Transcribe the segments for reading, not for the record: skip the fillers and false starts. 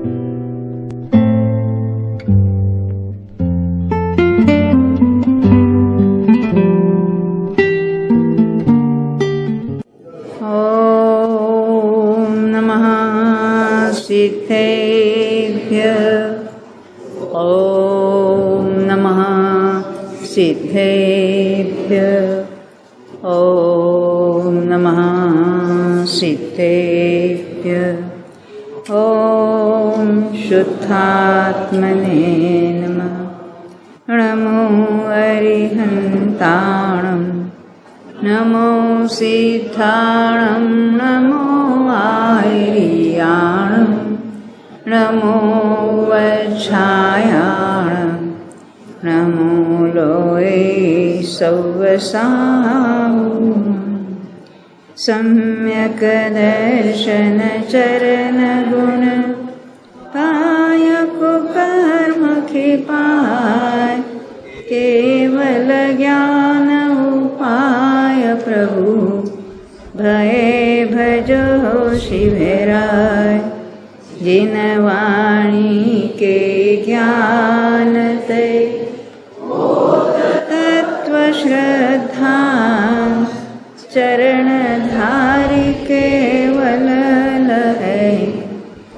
सिद्धेभ्यः ॐ नमः सिद्धेभ्यः ॐ शुद्धात्मने नमः। नमो अरिहन्ताणं नमो सिद्धाणं नमो आर्याणं नमो वज्रायाणं नमो लोये सौवसाम् सम्यक् दर्शन चरण गुण कायक कर्म कृपाय केवल ज्ञान उपाय प्रभु भय भजो शिवराय। जिन वाणी के ज्ञान ते तत्व श्रद्धा चरण धारि केवल लहै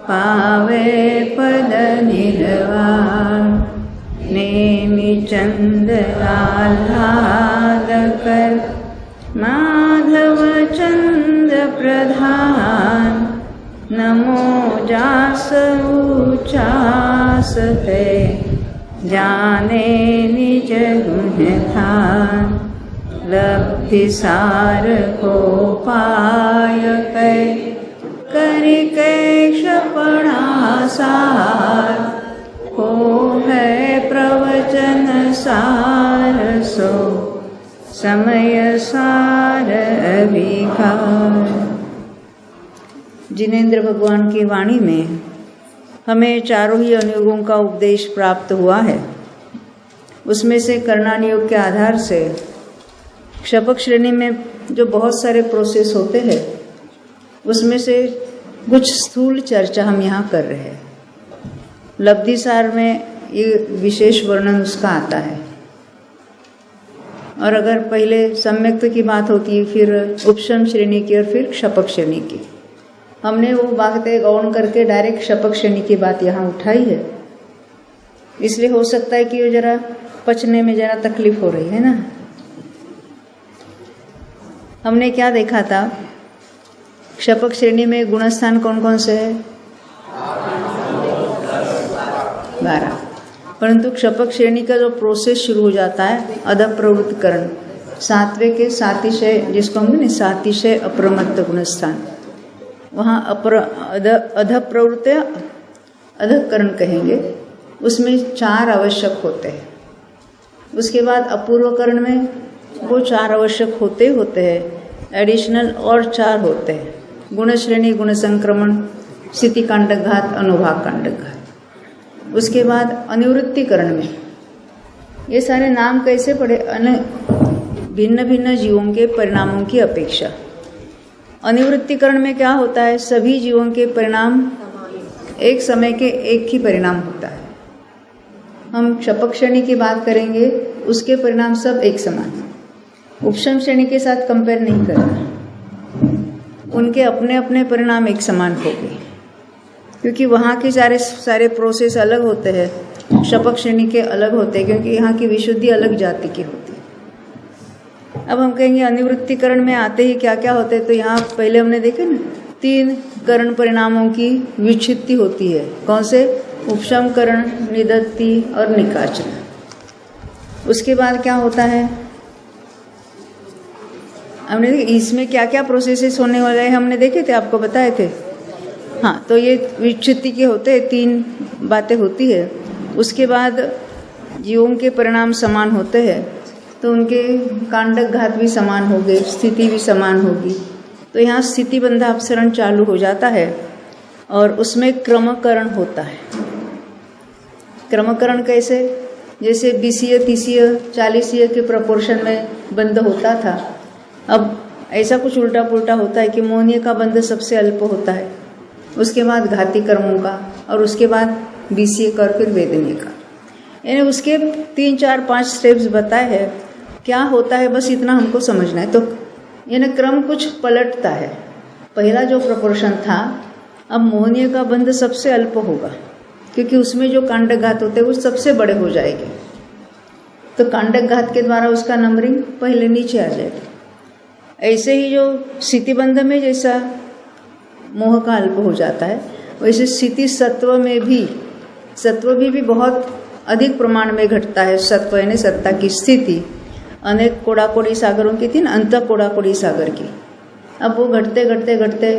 पावे पद निर्वाण। नेमि चंद आह्लाद कर माधव चंद प्रधान नमो जास उचास है जाने निज गुण थान। लब्धि सार को पाय कर क्षपणा सार हो है प्रवचन सार सो समय सार अभिकार। जिनेंद्र भगवान की वाणी में हमें चारों ही अनुयोगों का उपदेश प्राप्त हुआ है। उसमें से कर्णानुयोग के आधार से क्षपक श्रेणी में जो बहुत सारे प्रोसेस होते हैं उसमें से कुछ स्थूल चर्चा हम यहाँ कर रहे हैं। लब्धिसार में ये विशेष वर्णन उसका आता है, और अगर पहले सम्यक्त की बात होती है फिर उपशम श्रेणी की और फिर क्षपक श्रेणी की। हमने वो बातें गौण करके डायरेक्ट क्षपक श्रेणी की बात यहाँ उठाई है, इसलिए हो सकता है कि वो जरा पचने में जरा तकलीफ हो रही है ना। हमने क्या देखा था, क्षपक श्रेणी में गुणस्थान कौन कौन से है? 12। परंतु क्षपक श्रेणी का जो प्रोसेस शुरू हो जाता है अधः प्रवृत्तिकरण, सातवें के सातिशय, जिसको हम कहते सातिशय अप्रमत्त गुणस्थान, वहाँ अधः प्रवृत्ति अधःकरण कहेंगे, उसमें 4 आवश्यक होते हैं। उसके बाद अपूर्वकरण में वो 4 आवश्यक होते हैं, एडिशनल और 4 होते हैं, गुण श्रेणी, गुण संक्रमण, स्थिति कांडघात, अनुभाग कांडघात। उसके बाद अनिवृत्तिकरण में ये सारे नाम कैसे पड़े, भिन्न भिन्न जीवों के परिणामों की अपेक्षा। अनिवृत्तिकरण में क्या होता है, सभी जीवों के परिणाम एक समय के एक ही परिणाम होता है। हम क्षपक श्रेणी की बात करेंगे, उसके परिणाम सब एक समान। उपशम श्रेणी के साथ कंपेयर नहीं करना, उनके अपने अपने परिणाम एक समान होंगे, क्योंकि वहाँ के सारे प्रोसेस अलग होते हैं, क्षपक श्रेणी के अलग होते हैं, क्योंकि यहाँ की विशुद्धि अलग जाति की होती है। अब हम कहेंगे अनिवृत्तिकरण में आते ही क्या क्या होते हैं, तो यहाँ पहले हमने देखे ना 3 करण परिणामों की विच्छित्ति होती है। कौन से? उपशम करण, निदत्ति और निकाचन। उसके बाद क्या होता है, हमने देखे इसमें क्या क्या प्रोसेसेस होने वाले हैं, हमने देखे थे, आपको बताए थे। हाँ, तो ये विच्छित्ति के होते हैं, 3 बातें होती है। उसके बाद जीवों के परिणाम समान होते हैं, तो उनके कांडक घात भी समान होंगे, स्थिति भी समान होगी। तो यहाँ स्थिति बंधा अपसरण चालू हो जाता है, और उसमें क्रमकरण होता है। क्रमकरण कैसे? जैसे 20 30 40 के प्रपोर्शन में बंध होता था, अब ऐसा कुछ उल्टा पुल्टा होता है कि मोहनीय का बंध सबसे अल्प होता है, उसके बाद घाती कर्मों का, और उसके बाद बीसीए का, और फिर वेदनीय का। यानी उसके 3, 4, 5 स्टेप्स बताए हैं क्या होता है, बस इतना हमको समझना है। तो यानी क्रम कुछ पलटता है। पहला जो प्रपोर्शन था, अब मोहनीय का बंध सबसे अल्प होगा, क्योंकि उसमें जो कांडक घात होते हैं वो सबसे बड़े हो जाएंगे। तो कांडक घात के द्वारा उसका नंबरिंग पहले नीचे आ जाएगा। ऐसे ही जो स्थितिबंध में जैसा मोह का अल्प हो जाता है, वैसे स्थिति सत्व में भी, सत्व भी बहुत अधिक प्रमाण में घटता है। सत्व यानी सत्ता की स्थिति अनेक कोड़ाकोड़ी सागरों की थी ना, अंत कोड़ाकोड़ी सागर की। अब वो घटते घटते घटते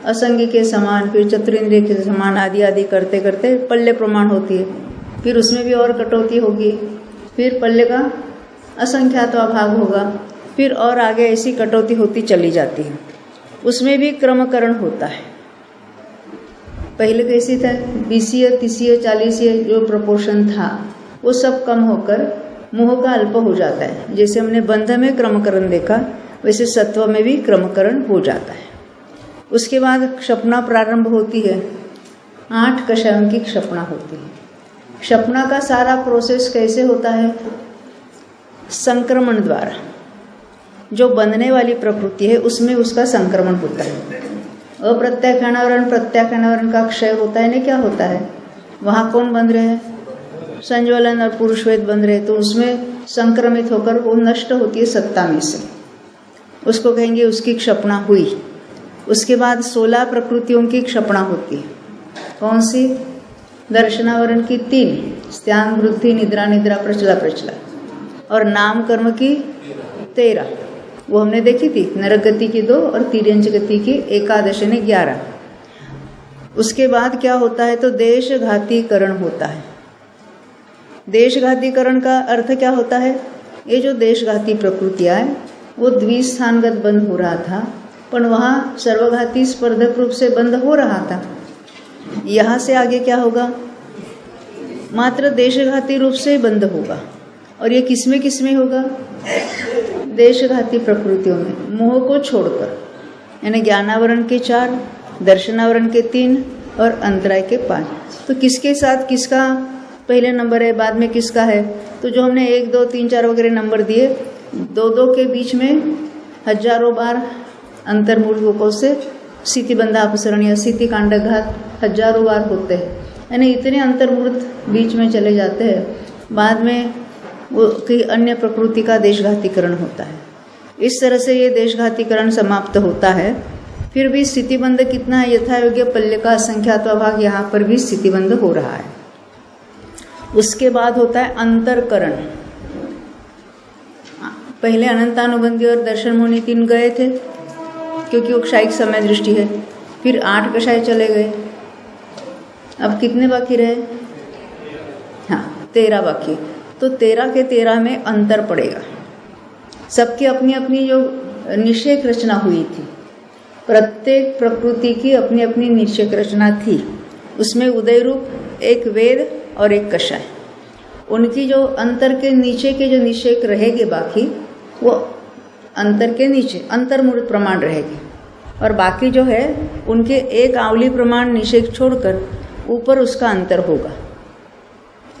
असंगी के समान, फिर चतुरेंद्रिय के समान आदि आदि करते करते पल्ले प्रमाण होती है। फिर उसमें भी और कटौती होगी, फिर पल्ले का असंख्यात्वा भाग होगा, फिर और आगे ऐसी कटौती होती चली जाती है। उसमें भी क्रमकरण होता है। पहले कैसी था, 20, 30, 40 जो प्रपोर्शन था वो सब कम होकर मोह का अल्प हो जाता है। जैसे हमने बंध में क्रमकरण देखा, वैसे सत्व में भी क्रमकरण हो जाता है। उसके बाद क्षपणा प्रारंभ होती है। 8 कषायों की क्षपणा होती है। क्षपणा का सारा प्रोसेस कैसे होता है, संक्रमण द्वारा। जो बंधने वाली प्रकृति है उसमें उसका संक्रमण होता है। अप्रत्याख्यानावरण प्रत्याख्यानावरण का क्षय होता है ना, क्या होता है, वहाँ कौन बंध रहे हैं, संज्वलन और पुरुषवेद बंध रहे, तो उसमें संक्रमित होकर वो नष्ट होती है सत्ता में से, उसको कहेंगे उसकी क्षपणा हुई। उसके बाद 16 प्रकृतियों की क्षपणा होती है। कौन सी, दर्शनावरण की 3, स्त्यान वृद्धि निद्रा निद्रा प्रचला प्रचला, और नाम कर्म की 13, वो हमने देखी थी, नरक गति की 2 और तिर्यंच गति की 11 ने 11। उसके बाद क्या होता है, तो देशघातीकरण होता है। देशघातीकरण का अर्थ क्या होता है, ये जो देशघाती प्रकृतियाँ है वो द्विस्थानगत बंद हो रहा था, पर वहाँ सर्वघाती स्पर्धक रूप से बंद हो रहा था। यहाँ से आगे क्या होगा, मात्र देशघाती रूप से बंद होगा। और ये किसमें किसमें होगा, देशघाती प्रकृतियों में, मोह को छोड़कर। यानी ज्ञानावरण के 4, दर्शनावरण के 3 और अंतराय के 5। तो किसके साथ किसका पहले नंबर है, बाद में किसका है, तो जो हमने 1, 2, 3, 4 वगैरह नंबर दिए, 2 के बीच में हजारों बार अंतर्मूर्धकों से स्थितिबंध अपसरण या स्थिति कांडक घात हजारों बार होते हैं। यानी इतने अंतर्मूर्ध बीच में चले जाते हैं, बाद में वो कई अन्य प्रकृति का देशघातीकरण होता है। इस तरह से ये देशघातीकरण समाप्त होता है। फिर भी स्थितिबंध कितना है, यथा योग्य पल्ले का असंख्यात्वा भाग, यहाँ पर भी स्थितिबंध हो रहा है। उसके बाद होता है अंतरकरण। पहले अनंतानुबंधी और दर्शन मुनि 3 गए थे, क्योंकि वो क्षायिक समय दृष्टि है। फिर 8 कषाय चले गए। अब कितने बाकी रहे, हाँ 13 बाकी। तो 13 के 13 में अंतर पड़ेगा। सबकी अपनी अपनी जो निश्चय रचना हुई थी, प्रत्येक प्रकृति की अपनी अपनी निश्चय रचना थी। उसमें उदय रूप एक वेद और एक कषाय, उनकी जो अंतर के नीचे के जो निश्चय रहेंगे, बाकी वो अंतर के नीचे अंतर्मूर्त प्रमाण रहेगी। और बाकी जो है उनके एक आवली प्रमाण निषेध छोड़कर ऊपर उसका अंतर होगा।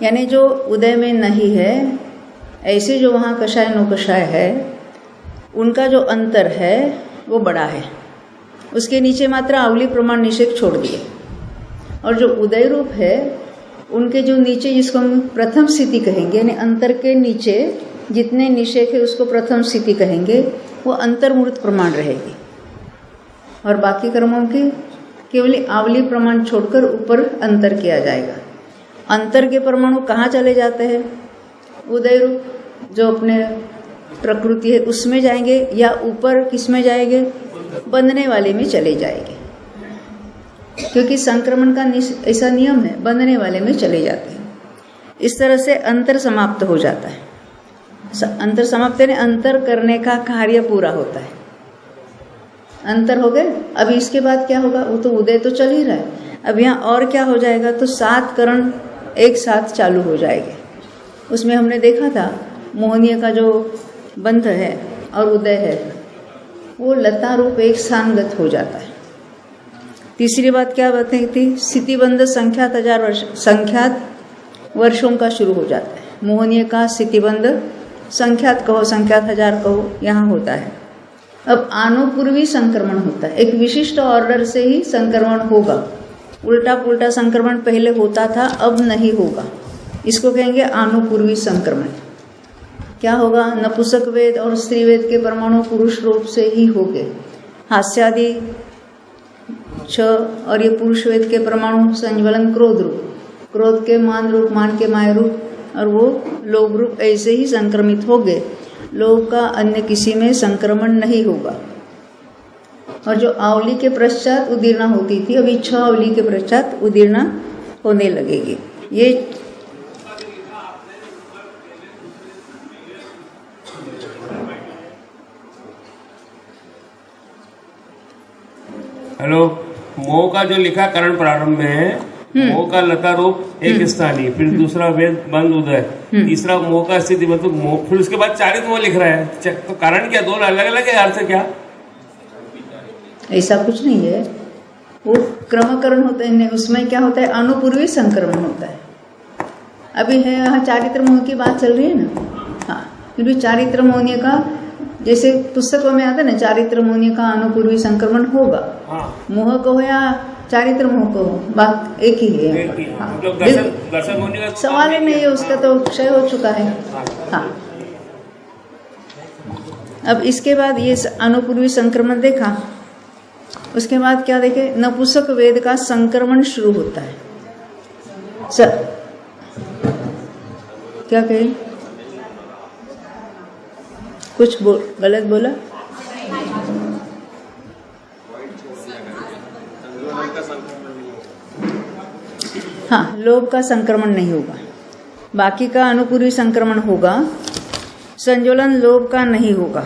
यानी जो उदय में नहीं है, ऐसे जो वहाँ कषाय नो कषाय है, उनका जो अंतर है वो बड़ा है। उसके नीचे मात्र आवली प्रमाण निषेध छोड़ दिए। और जो उदय रूप है, उनके जो नीचे, जिसको हम प्रथम स्थिति कहेंगे, यानी अंतर के नीचे जितने निषेध है उसको प्रथम स्थिति कहेंगे, वो अंतर्मूर्त प्रमाण रहेगी। और बाकी कर्मों की केवल आवली प्रमाण छोड़कर ऊपर अंतर किया जाएगा। अंतर के परमाणु कहाँ चले जाते हैं, उदय रूप जो अपने प्रकृति है उसमें जाएंगे, या ऊपर किस में जाएंगे, बंधने वाले में चले जाएंगे। क्योंकि संक्रमण का ऐसा नियम है, बंधने वाले में चले जाते हैं। इस तरह से अंतर समाप्त हो जाता है। अंतर समाप्त यानी अंतर करने का कार्य पूरा होता है। अंतर हो गए। अब इसके बाद क्या होगा, वो तो उदय तो चल ही रहा है। अब यहाँ और क्या हो जाएगा, तो 7 करण एक साथ चालू हो जाएंगे। उसमें हमने देखा था मोहनीय का जो बंध है और उदय है, वो लता रूप एक स्थानगत हो जाता है। तीसरी बात क्या बताई थी? स्थितिबंध संख्यात वर्षों का शुरू हो जाता है। मोहनीय का स्थितिबंध संख्यात कहो, संख्यात हजार कहो, यहाँ होता है। अब आनुपूर्वी संक्रमण होता है, एक विशिष्ट ऑर्डर से ही संक्रमण होगा। उल्टा पुल्टा संक्रमण पहले होता था, अब नहीं होगा। इसको कहेंगे आनुपूर्वी संक्रमण। क्या होगा? नपुंसक वेद और स्त्री वेद के परमाणु पुरुष रूप से ही होंगे। हास्यादि छ और ये पुरुष वेद के परमाणु संज्वलन क्रोध रूप, क्रोध के मान रूप, मान के माय रूप, और वो लोभ रूप ऐसे ही संक्रमित होंगे। लोभ का अन्य किसी में संक्रमण नहीं होगा। और जो आवली के पश्चात उदीर्णा होती थी, अभी 6 आवली के पश्चात उदीर्णा होने लगेगी। ये हेलो, मोह का जो लिखा करण प्रारंभ में है, मोह का लता रूप एक स्थानीय, फिर दूसरा वेद बंद उदय, तीसरा मोह का स्थिति मतलब मोह, फिर उसके बाद चारित मोह लिख रहा है। तो कारण क्या? दो अलग अलग है अर्थ क्या? ऐसा कुछ नहीं है, वो क्रमकरण होता है। उसमें क्या होता है? अनुपूर्वी संक्रमण होता है। अभी है यहाँ चारित्र मोह की बात चल रही है ना। हाँ, फिर भी चारित्र मोहनीय का, जैसे पुस्तकों में आता है ना, चारित्र मोहनीय का अनुपूर्वी संक्रमण होगा। हाँ। मोह कहो या चारित्र मोह कहो, बात एक ही है। हाँ। सवाल ही नहीं है, उसका तो क्षय हो चुका है। हाँ। अब इसके बाद ये अनुपूर्वी संक्रमण देखा, उसके बाद क्या देखे? नपुंसक वेद का संक्रमण शुरू होता है। क्या कहे? कुछ गलत बोला? हाँ, लोभ का संक्रमण नहीं होगा, बाकी का अनुपूर्वी संक्रमण होगा। संज्वलन लोभ का नहीं होगा,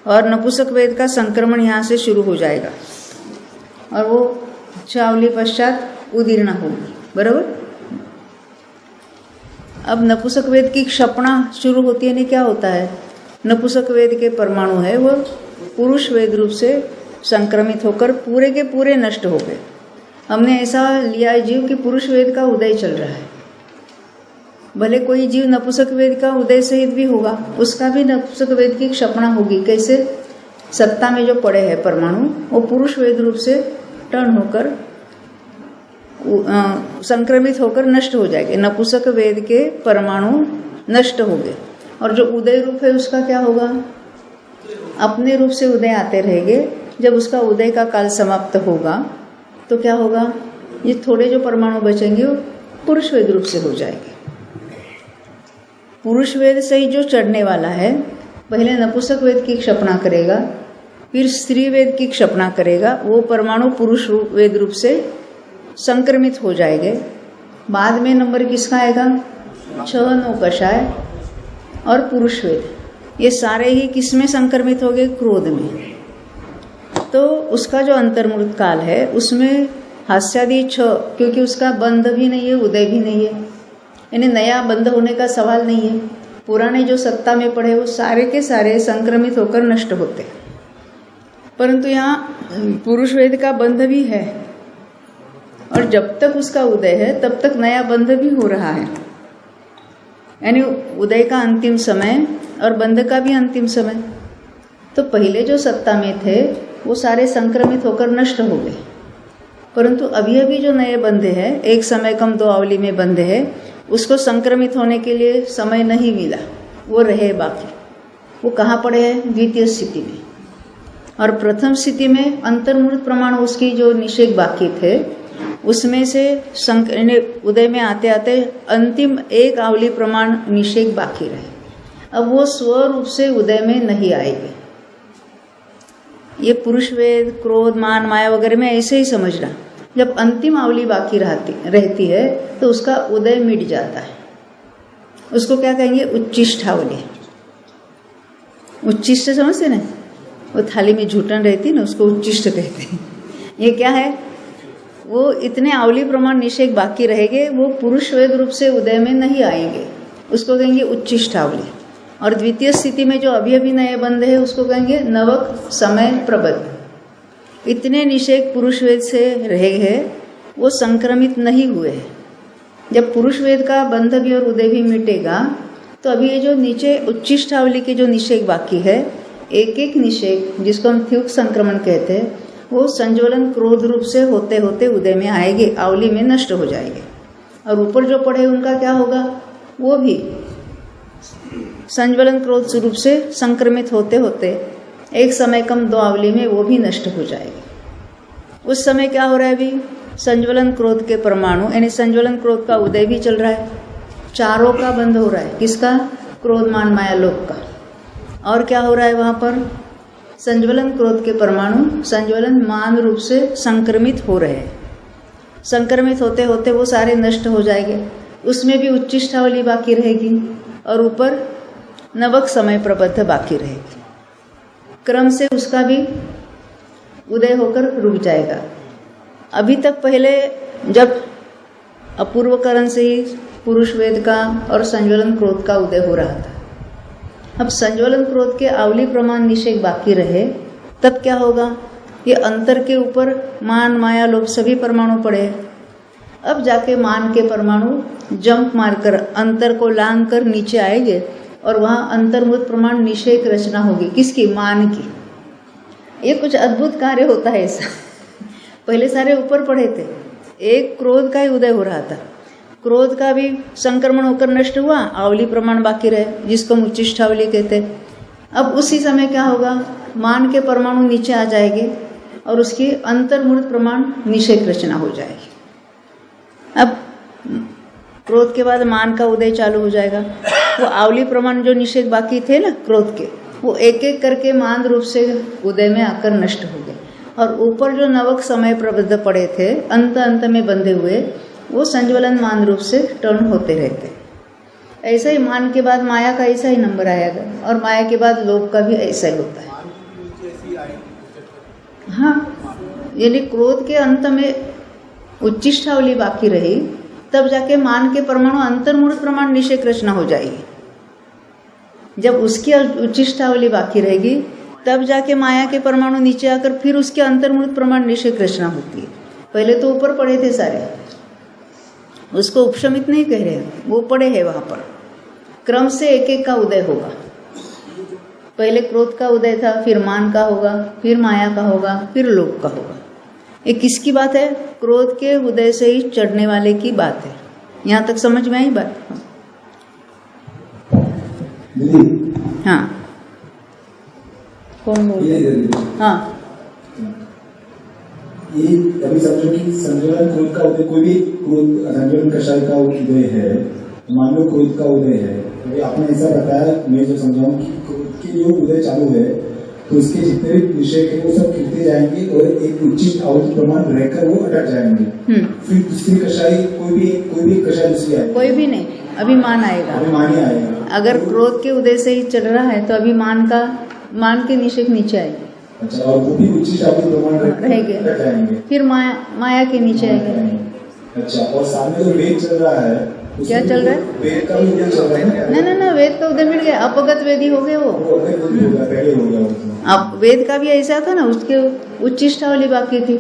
और नपुंसक वेद का संक्रमण यहाँ से शुरू हो जाएगा, और वो चावली पश्चात उदीर्णा होगी। बराबर। अब नपुंसक वेद की क्षपणा शुरू होती है। नहीं, क्या होता है? नपुंसक वेद के परमाणु है वो पुरुष वेद रूप से संक्रमित होकर पूरे के पूरे नष्ट हो गए। हमने ऐसा लिया है जीव कि पुरुष वेद का उदय चल रहा है। भले कोई जीव नपुंसक वेद का उदय सहित भी होगा, उसका भी नपुंसक वेद की क्षपणा होगी। कैसे? सत्ता में जो पड़े हैं परमाणु, वो पुरुष वेद रूप से टर्न होकर संक्रमित होकर नष्ट हो जाएंगे। नपुंसक वेद के परमाणु नष्ट हो गए, और जो उदय रूप है उसका क्या होगा? अपने रूप से उदय आते रहेंगे। जब उसका उदय का काल समाप्त होगा तो क्या होगा? ये थोड़े जो परमाणु बचेंगे वो पुरुष वेद रूप से हो जाएंगे। पुरुष वेद से ही जो चढ़ने वाला है, पहले नपुंसक वेद की क्षपणा करेगा, फिर स्त्री वेद की क्षपणा करेगा। वो परमाणु पुरुष वेद रूप से संक्रमित हो जाएंगे। बाद में नंबर किसका आएगा? 6 9 कषाय और पुरुष वेद, ये सारे ही किस में संक्रमित हो गए? क्रोध में। तो उसका जो अंतर्मुहूर्त काल है उसमें हास्यादि 6, क्योंकि उसका बंध भी नहीं है, उदय भी नहीं है, यानी नया बंध होने का सवाल नहीं है। पुराने जो सत्ता में पड़े वो सारे के सारे संक्रमित होकर नष्ट होते हैं। परंतु यहाँ पुरुष वेद का बंध भी है, और जब तक उसका उदय है तब तक नया बंध भी हो रहा है। यानी उदय का अंतिम समय और बंध का भी अंतिम समय। तो पहले जो सत्ता में थे वो सारे संक्रमित होकर नष्ट हो गए, परंतु अभी अभी जो नए बंधे हैं, एक समय कम 2 आवली में बंधे हैं, उसको संक्रमित होने के लिए समय नहीं मिला, वो रहे बाकी। वो कहाँ पड़े हैं? द्वितीय स्थिति में। और प्रथम स्थिति में अंतर्मुहूर्त प्रमाण उसकी जो निषेध बाकी थे, उसमें से उदय में आते आते अंतिम एक आवली प्रमाण निषेध बाकी रहे। अब वो स्वरूप से उदय में नहीं आएंगे। ये पुरुष वेद, क्रोध, मान, माया वगैरह में ऐसे ही समझना। जब अंतिम आवली बाकी रहती है तो उसका उदय मिट जाता है। उसको क्या कहेंगे? उच्चिष्ठावली। उच्चिष्ट समझते ना, वो थाली में झूठन रहती ना, उसको उच्चिष्ट कहते हैं। ये क्या है? वो इतने आवली प्रमाण निषेध बाकी रहेंगे, वो पुरुष वेद रूप से उदय में नहीं आएंगे, उसको कहेंगे उच्चिष्ठावली। और द्वितीय स्थिति में जो अभी अभी नए बंध है उसको कहेंगे नवक समय प्रबद्ध। इतने निषेक पुरुष वेद से रहे हैं वो संक्रमित नहीं हुए हैं। जब पुरुष वेद का बंध भी और उदय भी मिटेगा तो अभी ये जो नीचे उच्चिष्टावली के जो निषेक बाकी है, एक एक निषेक जिसको हम थ्युक संक्रमण कहते हैं, वो संज्वलन क्रोध रूप से होते होते उदय में आएंगे, आवली में नष्ट हो जाएंगे। और ऊपर जो पढ़े उनका क्या होगा, वो भी संज्वलन क्रोध स्वरूप से संक्रमित होते होते एक समय कम 2 आवली में वो भी नष्ट हो जाएगी। उस समय क्या हो रहा है, अभी संज्वलन क्रोध के परमाणु यानी संज्वलन क्रोध का उदय भी चल रहा है, चारों का बंद हो रहा है। किसका? क्रोध मान माया लोक का। और क्या हो रहा है वहां पर, संज्वलन क्रोध के परमाणु संज्वलन मान रूप से संक्रमित हो रहे हैं। संक्रमित होते होते वो सारे नष्ट हो जाएंगे, उसमें भी उच्चिष्टावली बाकी रहेगी और ऊपर नवक समय प्रबद्ध बाकी रहेगी। क्रम से उसका भी उदय होकर रुक जाएगा। अभी तक पहले जब अपूर्वकरण से ही पुरुष वेद का और संज्वलन क्रोध का उदय हो रहा था, अब संज्वलन क्रोध के आवली प्रमाण निषेक बाकी रहे, तब क्या होगा, ये अंतर के ऊपर मान माया लोभ सभी परमाणु पड़े। अब जाके मान के परमाणु जंप मारकर अंतर को लांग कर नीचे आएंगे और वहाँ अंतर्मुत प्रमाण निषेक रचना होगी। किसकी? मान की। ये कुछ अद्भुत कार्य होता है ऐसा। पहले सारे ऊपर पड़े थे, एक क्रोध का ही उदय हो रहा था, क्रोध का भी संक्रमण होकर नष्ट हुआ, आवली प्रमाण बाकी रहे जिसको हम उच्चिष्टावली कहते। अब उसी समय क्या होगा, मान के परमाणु नीचे आ जाएंगे और उसकी अंतर्मूर्त प्रमाण निषेक रचना हो जाएगी। अब क्रोध के बाद मान का उदय चालू हो जाएगा। वो आवली प्रमाण जो निषेक बाकी थे ना क्रोध के, वो एक एक करके मान रूप से उदय में आकर नष्ट हो गए। और ऊपर जो नवक समय प्रबद्ध पड़े थे अंत अंत में बंधे हुए, वो संज्वलन मान रूप से टर्न होते रहते। ऐसा ही मान के बाद माया का ऐसा ही नंबर आएगा और माया के बाद लोभ का भी ऐसा ही होता है। हाँ, यानी क्रोध के अंत में उच्चिष्टावली बाकी रही, तब जाके मान के परमाणु अंतर्मूर्त प्रमाण निषेक रचना हो जाएगी। जब उसकी उच्चिष्टावली बाकी रहेगी तब जाके माया के परमाणु नीचे आकर फिर उसके अंतर्मूर्त प्रमाण निषेक रचना होती है। पहले तो ऊपर पड़े थे सारे, उसको उपशमित नहीं कह रहे, वो पड़े हैं वहां पर। क्रम से एक एक का उदय होगा। पहले क्रोध का उदय था, फिर मान का होगा, फिर माया का होगा, फिर लोभ का होगा। ये किसकी बात है? क्रोध के उदय से ही चढ़ने वाले की बात है। यहाँ तक समझ में आई बात? हाँ, कौन बोल रहे? हाँ, ये कभी समझो कि संज्वलन क्रोध का उदय, कोई भी क्रोध संज्वलन कषाय का उदय है, मान लो क्रोध का उदय है, तो आपने ऐसा बताया, मैं जो समझाऊं कि क्रोध के जो उदय चालू है तो उसके जितने भी विषय है वो सब गिरते जाएंगे और एक उचित आवृत्ति प्रमाण रहकर वो अटक जाएंगे। फिर दूसरी कषाई कोई भी कषाय दूसरी आएगी? कोई भी नहीं, अभी मान आएगा। अभी मान ही आएगा। अगर क्रोध के उदय से ही चल रहा है तो अभी मान के निषेक नीचे आएगी। अच्छा, और वो भी उचित आवृत्ति प्रमाण रहेंगे, फिर माया के नीचे आएंगे। अच्छा, और सामने जो वेद चल रहा है, क्या चल रहा है? वेद का उदय चल रहा है ना, वेद का उदय मिल गया, अपगत वेदी हो गए वो। पहले हो गया। अब वेद का भी ऐसा था ना, उसके उच्चिष्टावली बाकी थी।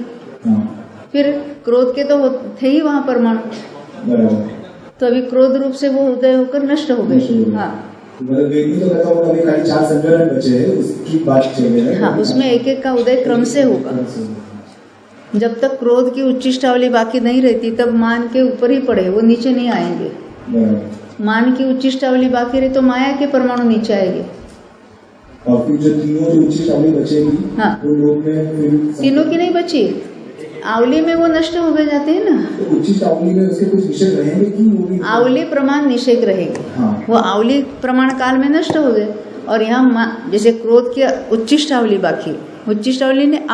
फिर क्रोध के तो थे ही वहां परमाणु, तो अभी क्रोध रूप से वो उदय होकर नष्ट हो गए। हाँ, उसकी बात चल रही है। हाँ, उसमें एक एक का उदय क्रम से होगा। जब तक क्रोध की उच्चिष्टावली बाकी नहीं रहती तब मान के ऊपर ही पड़े, वो नीचे नहीं आएंगे। मान की उच्चिष्टावली बाकी रही तो माया के परमाणु नीचे आएंगे। और फिर जो तीनों जो उच्चिष्टावली बचेगी, हाँ, तो लोग में तीनों की नहीं बची, आवली में वो नष्ट हो गए जाते हैं ना। तो उच्चिष्टावली में उसके कुछ निषेक रहेंगे कि वो भी? आवली प्रमाण निषेक रहेगी। हाँ। वो आवली प्रमाण काल में नष्ट हो गए। और यहाँ जैसे क्रोध की उच्चिष्टावली बाकी, उच्चिष्टावली ने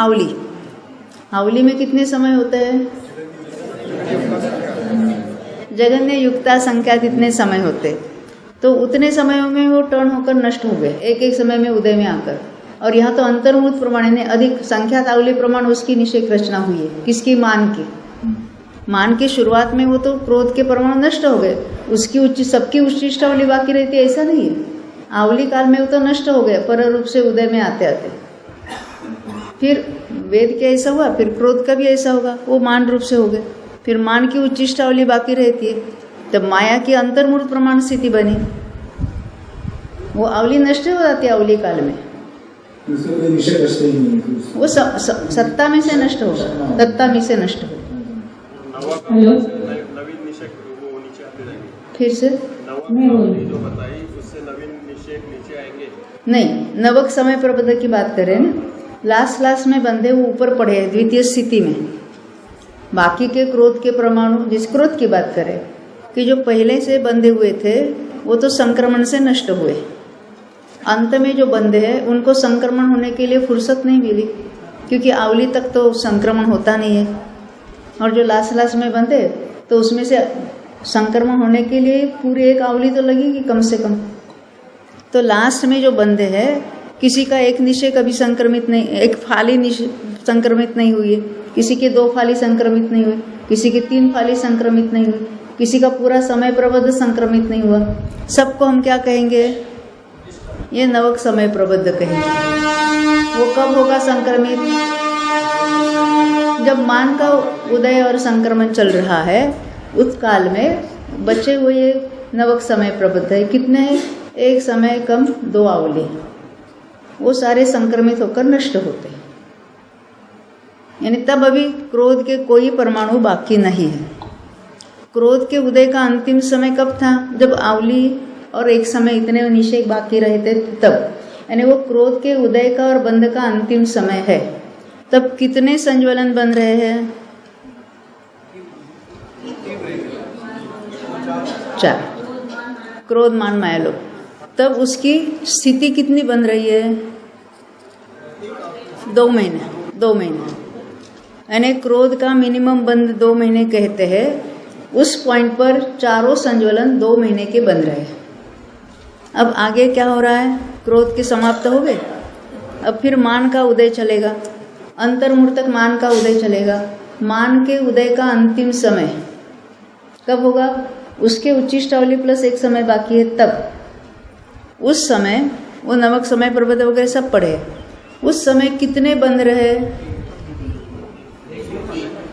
आवली में कितने समय होते हैं? जगन्य युक्ता संख्या कितने समय होते, तो उतने समयों में वो टर्न होकर नष्ट हो गए, एक एक समय में उदय में आकर। और यहाँ तो अंतर्मूत प्रमाण ने अधिक संख्यात आवली प्रमाण उसकी निषेक रचना हुई है। किसकी? मान की शुरुआत में वो तो क्रोध के परमाणु नष्ट हो गए, उसकी सबकी उच्चिष्टावली बाकी रहती है, ऐसा नहीं है। आवली काल में वो तो नष्ट हो गए पर रूप से उदय में आते आते। फिर वेद के ऐसा हुआ, फिर क्रोध का भी ऐसा होगा, वो मान रूप से हो गए। फिर मान की उच्चिष्टावली बाकी रहती है, तब माया की अंतर्मूर्त प्रमाण स्थिति बनी, वो अवली नष्ट हो जाती है अवली काल में, उसका कोई विषय बचता ही नहीं है। वो सत्ता में से नष्ट होगा, तत्ता में से नष्ट होगा। हेलो, नवीन निषेक वो नीचे आते जाएंगे। फिर से मैं बोल रही जो बताई उससे नवीन निषेक नीचे आएंगे। नहीं, नवक समय प्रबंध की बात करें ना, लास्ट में बंधे वो ऊपर पड़े हैं द्वितीय स्थिति में। बाकी के क्रोध के परमाणु, जिस क्रोध की बात करें कि जो पहले से बंधे हुए थे वो तो संक्रमण से नष्ट हुए, अंत में जो बंधे हैं उनको संक्रमण होने के लिए फुर्सत नहीं मिली, क्योंकि आवली तक तो संक्रमण होता नहीं है, और जो लास्ट में बंधे तो उसमें से संक्रमण होने के लिए पूरी एक आवली तो लगेगी कम से कम। तो लास्ट में जो बंधे हैं किसी का एक निशय कभी संक्रमित नहीं, एक फाली संक्रमित नहीं हुई है, किसी के 2 फाली संक्रमित नहीं हुई, किसी के 3 फाली संक्रमित नहीं हुई, किसी का पूरा समय प्रबद्ध संक्रमित नहीं हुआ, सबको हम क्या कहेंगे? ये नवक समय प्रबद्ध कहेंगे। वो कब होगा संक्रमित? जब मान का उदय और संक्रमण चल रहा है, उस काल में बचे हुए नवक समय प्रबद्ध है। कितने हैं? एक समय कम 2 आवली, वो सारे संक्रमित होकर नष्ट होते हैं। यानी तब अभी क्रोध के कोई परमाणु बाकी नहीं है। क्रोध के उदय का अंतिम समय कब था? जब आवली और एक समय इतने निषेक बाकी रहे थे तब, यानी वो क्रोध के उदय का और बंध का अंतिम समय है। तब कितने संज्वलन बन रहे हैं? 4। क्रोध मान माया लोग। तब उसकी स्थिति कितनी बन रही है? 2 महीने। 2 महीने यानी क्रोध का मिनिमम बंद 2 महीने कहते हैं। उस पॉइंट पर चारों संज्वलन 2 महीने के बन रहे हैं। अब आगे क्या हो रहा है? क्रोध के समाप्त हो गए, अब फिर मान का उदय चलेगा, अंतर्मूर्तक मान का उदय चलेगा। मान के उदय का अंतिम समय कब होगा? उसके उच्चिष्टावली प्लस एक समय बाकी है तब। उस समय वो नमक समय प्रबंध वगैरह सब पढ़े। उस समय कितने बंद रहे?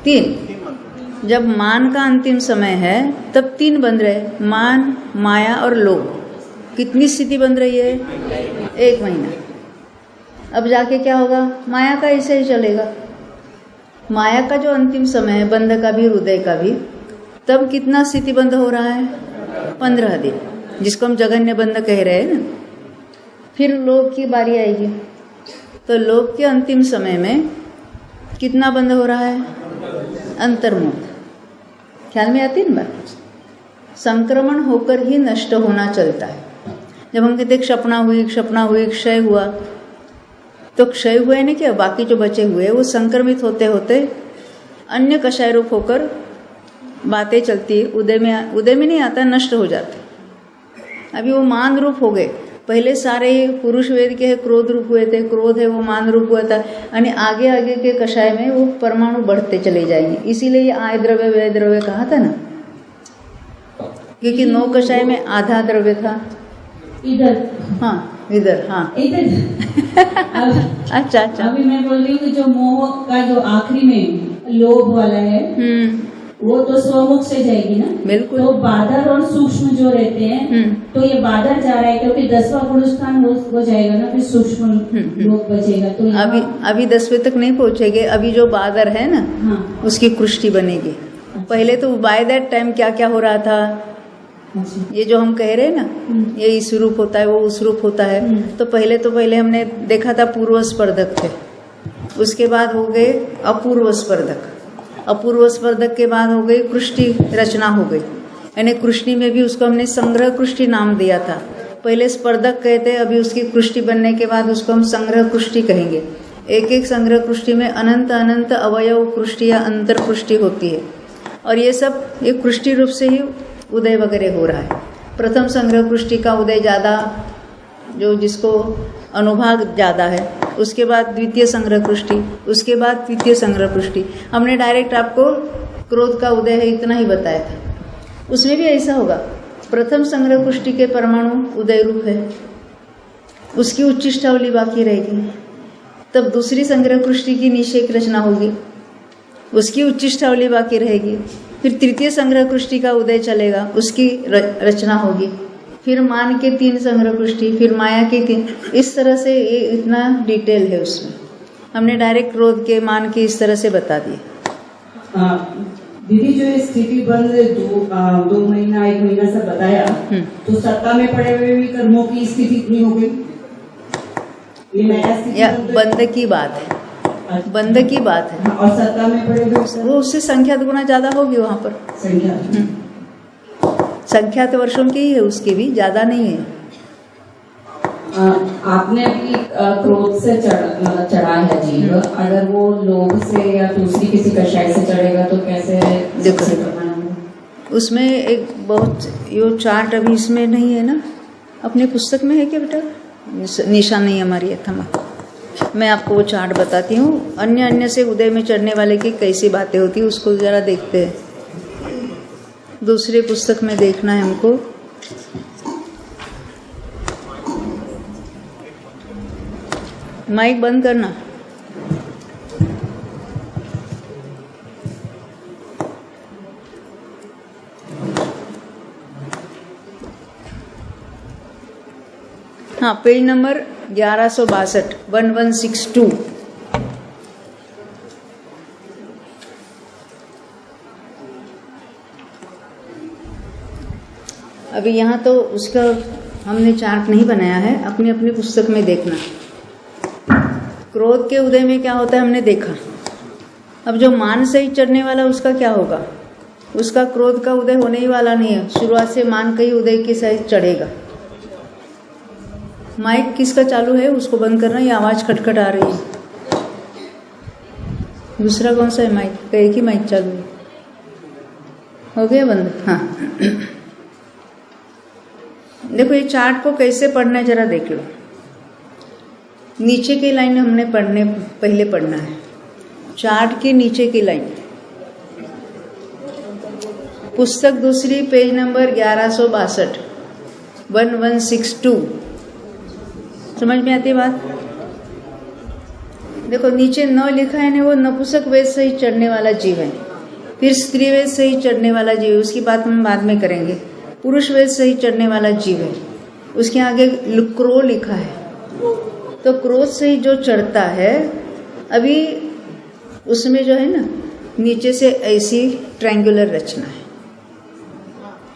3। जब मान का अंतिम समय है तब 3 बंद रहे, मान, माया और लोभ। कितनी स्थिति बन रही है? 1 महीना। अब जाके क्या होगा? माया का ऐसे ही चलेगा। माया का जो अंतिम समय है, बंध का भी हृदय का भी, तब कितना स्थिति बंद हो रहा है? 15 दिन, जिसको हम जघन्य बंध कह रहे हैं ना। फिर लोभ की बारी आएगी, तो लोभ के अंतिम समय में कितना बंद हो रहा है? अंतर्मुख। ख्याल में आती है ना बात? संक्रमण होकर ही नष्ट होना चलता है। जब हम कहते क्षपणा हुई, क्षय हुआ, तो क्षय हुए नहीं क्या, बाकी जो बचे हुए वो संक्रमित होते होते अन्य कषाय रूप होकर बातें चलती, उदय में नहीं आता, नष्ट हो जाते। अभी वो मान रूप हो गए। पहले सारे पुरुष वेद के क्रोध रूप हुए थे, क्रोध है वो मान रूप हुआ था, यानी आगे आगे के कषाय में वो परमाणु बढ़ते चले जाएंगे। इसीलिए ये आय द्रव्य व्यय द्रव्य कहा था ना, क्योंकि 9 कषाय में आधा द्रव्य था। इधर, हाँ इधर, हाँ इधर। अच्छा। अभी मैं बोल रही हूँ कि जो मोह का जो आखिरी में लोभ वाला है, वो तो स्वमुख से जाएगी ना। बिल्कुल। तो बादर और सूक्ष्म जो रहते हैं, तो ये बादर जा रहा है क्योंकि 10वां गुण स्थान हो जाएगा ना, फिर सूक्ष्म लोभ बचेगा। तो अभी 10वें तक नहीं पहुंचेंगे। अभी जो बादर है ना, हाँ, उसकी कृष्टि बनेगी। पहले तो बाय दैट टाइम क्या क्या हो रहा था? ये जो हम कह रहे हैं ना, ये इस रूप होता है, वो उस रूप होता है। तो पहले हमने देखा था पूर्व स्पर्धक थे, उसके बाद हो गए अपूर्व स्पर्धक, अपूर्व स्पर्धक के बाद हो गई कृष्टि रचना हो गई, यानी कृष्टि में भी उसको हमने संग्रह कृष्टि नाम दिया था। पहले स्पर्धक कहते, अभी उसकी कृष्टि बनने के बाद उसको हम संग्रह कृष्टि कहेंगे। एक एक संग्रह कृष्टि में अनंत अनंत अवयव कृष्टि या अंतर कृष्टि होती है, और ये सब ये कृष्टि रूप से ही उदय वगैरह हो रहा है। प्रथम संग्रह कृष्टि का उदय ज़्यादा, जो जिसको अनुभाग ज़्यादा है, उसके बाद द्वितीय संग्रह कृष्टि, उसके बाद तृतीय संग्रह कृष्टि। हमने डायरेक्ट आपको क्रोध का उदय है इतना ही बताया था। उसमें भी ऐसा होगा, प्रथम संग्रह कृष्टि के परमाणु उदय रूप है, उसकी उच्चिष्टावली बाकी रहेगी। तब दूसरी संग्रह कृष्टि की निषेक रचना होगी, उसकी उच्चिष्टावली बाकी रहेगी। फिर तृतीय संग्रह कृष्टि का उदय चलेगा, उसकी रचना होगी। फिर मान के 3 संग्रह कृष्टि, फिर माया के 3। इस तरह से ये इतना डिटेल है उसमें। हमने डायरेक्ट क्रोध के, मान के इस तरह से बता दिए। दीदी जो ये स्थिति बंद 2 महीना 1 महीना से बताया, तो सत्ता में पड़े हुए भी कर्मों की स्थिति इतनी हो गई, ये नया स्थिति या बंद की बात है, बंद की बात है। और सत्ता में पड़े हुए वो उससे संख्यात गुना ज्यादा होगी वहां पर। संख्यात वर्षों की ही है, उसकी भी ज्यादा नहीं है। आपने अभी क्रोध से चढ़ा है जीव, अगर वो लोभ से या दूसरी किसी कषाय से चढ़ेगा तो कैसे देखो उसमें एक बहुत यो चार्ट अभी इसमें नहीं है ना, अपने पुस्तक में है क्या बेटा? निशान नहीं हमारी है, थमा। मैं आपको वो चार्ट बताती हूँ। अन्य से उदय में चढ़ने वाले की कैसी बातें होती है उसको जरा देखते हैं। दूसरे पुस्तक में देखना है हमको। माइक बंद करना। हाँ, पेज नंबर 1162, 1162। अभी यहाँ तो उसका हमने चार्ट नहीं बनाया है, अपनी अपनी पुस्तक में देखना। क्रोध के उदय में क्या होता है हमने देखा। अब जो मान से ही चढ़ने वाला उसका क्या होगा? उसका क्रोध का उदय होने ही वाला नहीं है, शुरुआत से मान का ही उदय के सहित चढ़ेगा। माइक किसका चालू है उसको बंद करना, ये आवाज खटखट आ रही है। दूसरा कौन सा है माइक? एक ही माइक चालू है, हो गया बंद। हाँ देखो ये चार्ट को कैसे पढ़ना है जरा देख लो। नीचे की लाइन हमने पहले पढ़ना है, चार्ट के नीचे की लाइन, पुस्तक दूसरी, पेज नंबर 1162, 1162। समझ में आती है बात? देखो नीचे न लिखा है ना, वो नपुंसक वेद से ही चढ़ने वाला जीव है। फिर स्त्री वेद से ही चढ़ने वाला जीव है, उसकी बात हम बाद में करेंगे। पुरुष वेद से ही चढ़ने वाला जीव है, उसके आगे क्रो लिखा है। तो क्रोध से ही जो चढ़ता है, अभी उसमें जो है ना नीचे से ऐसी ट्रायंगुलर रचना है,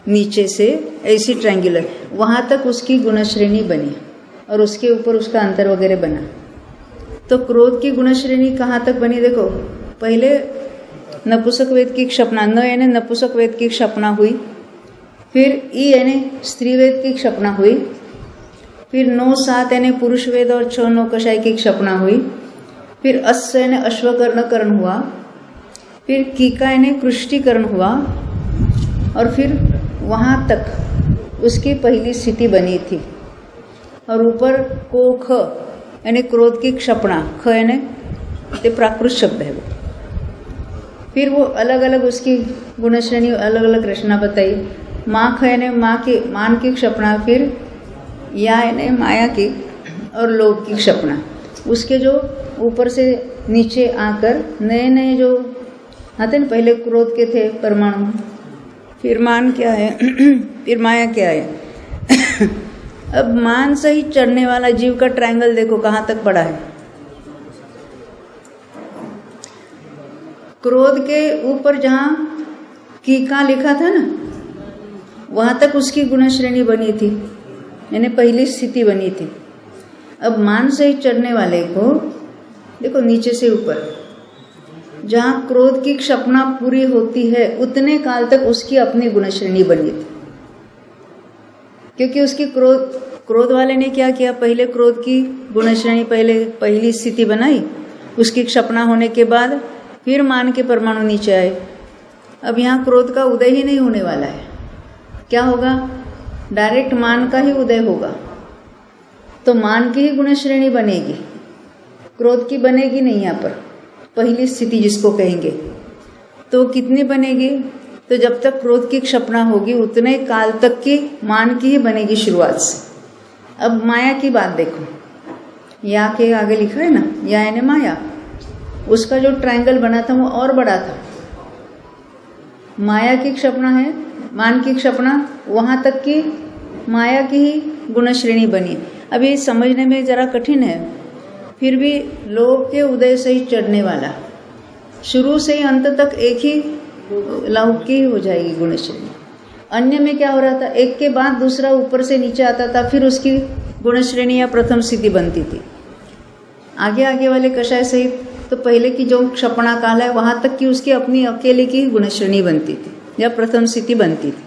नीचे से ऐसी ट्रायंगुलर, वहां तक उसकी गुणश्रेणी बनी और उसके ऊपर उसका अंतर वगैरह बना। तो क्रोध की गुणश्रेणी कहाँ तक बनी? देखो पहले नपुंसक वेद की क्षपना, न यानी नपुंसक वेद की क्षपना हुई, फिर ई यानी स्त्री वेद की क्षपना हुई, फिर 9 7 यानी पुरुष वेद और 6 9 कषाय की क्षपना हुई, फिर अश्व यानी अश्वकर्णकरण हुआ, फिर कीका यानी कृष्टिकरण हुआ, और फिर वहाँ तक उसकी पहली स्थिति बनी थी। और ऊपर को ख यानी क्रोध की क्षपणा, ख यानी ते प्राकृत शब्द है वो। फिर वो अलग अलग उसकी गुणश्रेणी अलग अलग रचना बताई। माँ ख यानी मान की क्षपणा, फिर या यानी माया की और लोभ की क्षपणा। उसके जो ऊपर से नीचे आकर नए नए जो आते ना, पहले क्रोध के थे परमाणु, फिर मान क्या है फिर माया क्या है। अब मान से ही चढ़ने वाला जीव का ट्रायंगल देखो कहाँ तक पड़ा है। क्रोध के ऊपर जहाँ कीका लिखा था ना, वहां तक उसकी गुणश्रेणी बनी थी, यानी पहली स्थिति बनी थी। अब मान से ही चढ़ने वाले को देखो नीचे से ऊपर, जहाँ क्रोध की क्षपना पूरी होती है उतने काल तक उसकी अपनी गुणश्रेणी बनी थी। क्योंकि उसकी क्रोध वाले ने क्या किया, पहले क्रोध की गुणश्रेणी पहली स्थिति बनाई, उसकी क्षपना होने के बाद फिर मान के परमाणु नीचे आए। अब यहाँ क्रोध का उदय ही नहीं होने वाला है, क्या होगा? डायरेक्ट मान का ही उदय होगा। तो मान की ही गुणश्रेणी बनेगी, क्रोध की बनेगी नहीं। यहाँ पर पहली स्थिति जिसको कहेंगे, तो कितनी बनेगी? तो जब तक क्रोध की क्षपना होगी उतने काल तक की मान की ही बनेगी शुरुआत से। अब माया की बात देखो, या के आगे लिखा है ना, या यानी माया, उसका जो ट्रायंगल बना था वो और बड़ा था। माया की क्षपणा है, मान की क्षपणा, वहां तक की माया की ही गुण श्रेणी बनी। अभी समझने में जरा कठिन है, फिर भी लोभ के उदय से ही चढ़ने वाला, शुरू से ही अंत तक एक ही लौक की हो जाएगी गुण श्रेणी। अन्य में क्या हो रहा था, एक के बाद दूसरा ऊपर से नीचे आता था, फिर उसकी गुण श्रेणी या प्रथम स्थिति बनती थी। आगे आगे वाले कषाय सहित तो पहले की जो क्षपणा काल है वहां तक की उसकी अपनी अकेले की गुण श्रेणी बनती थी या प्रथम स्थिति बनती थी।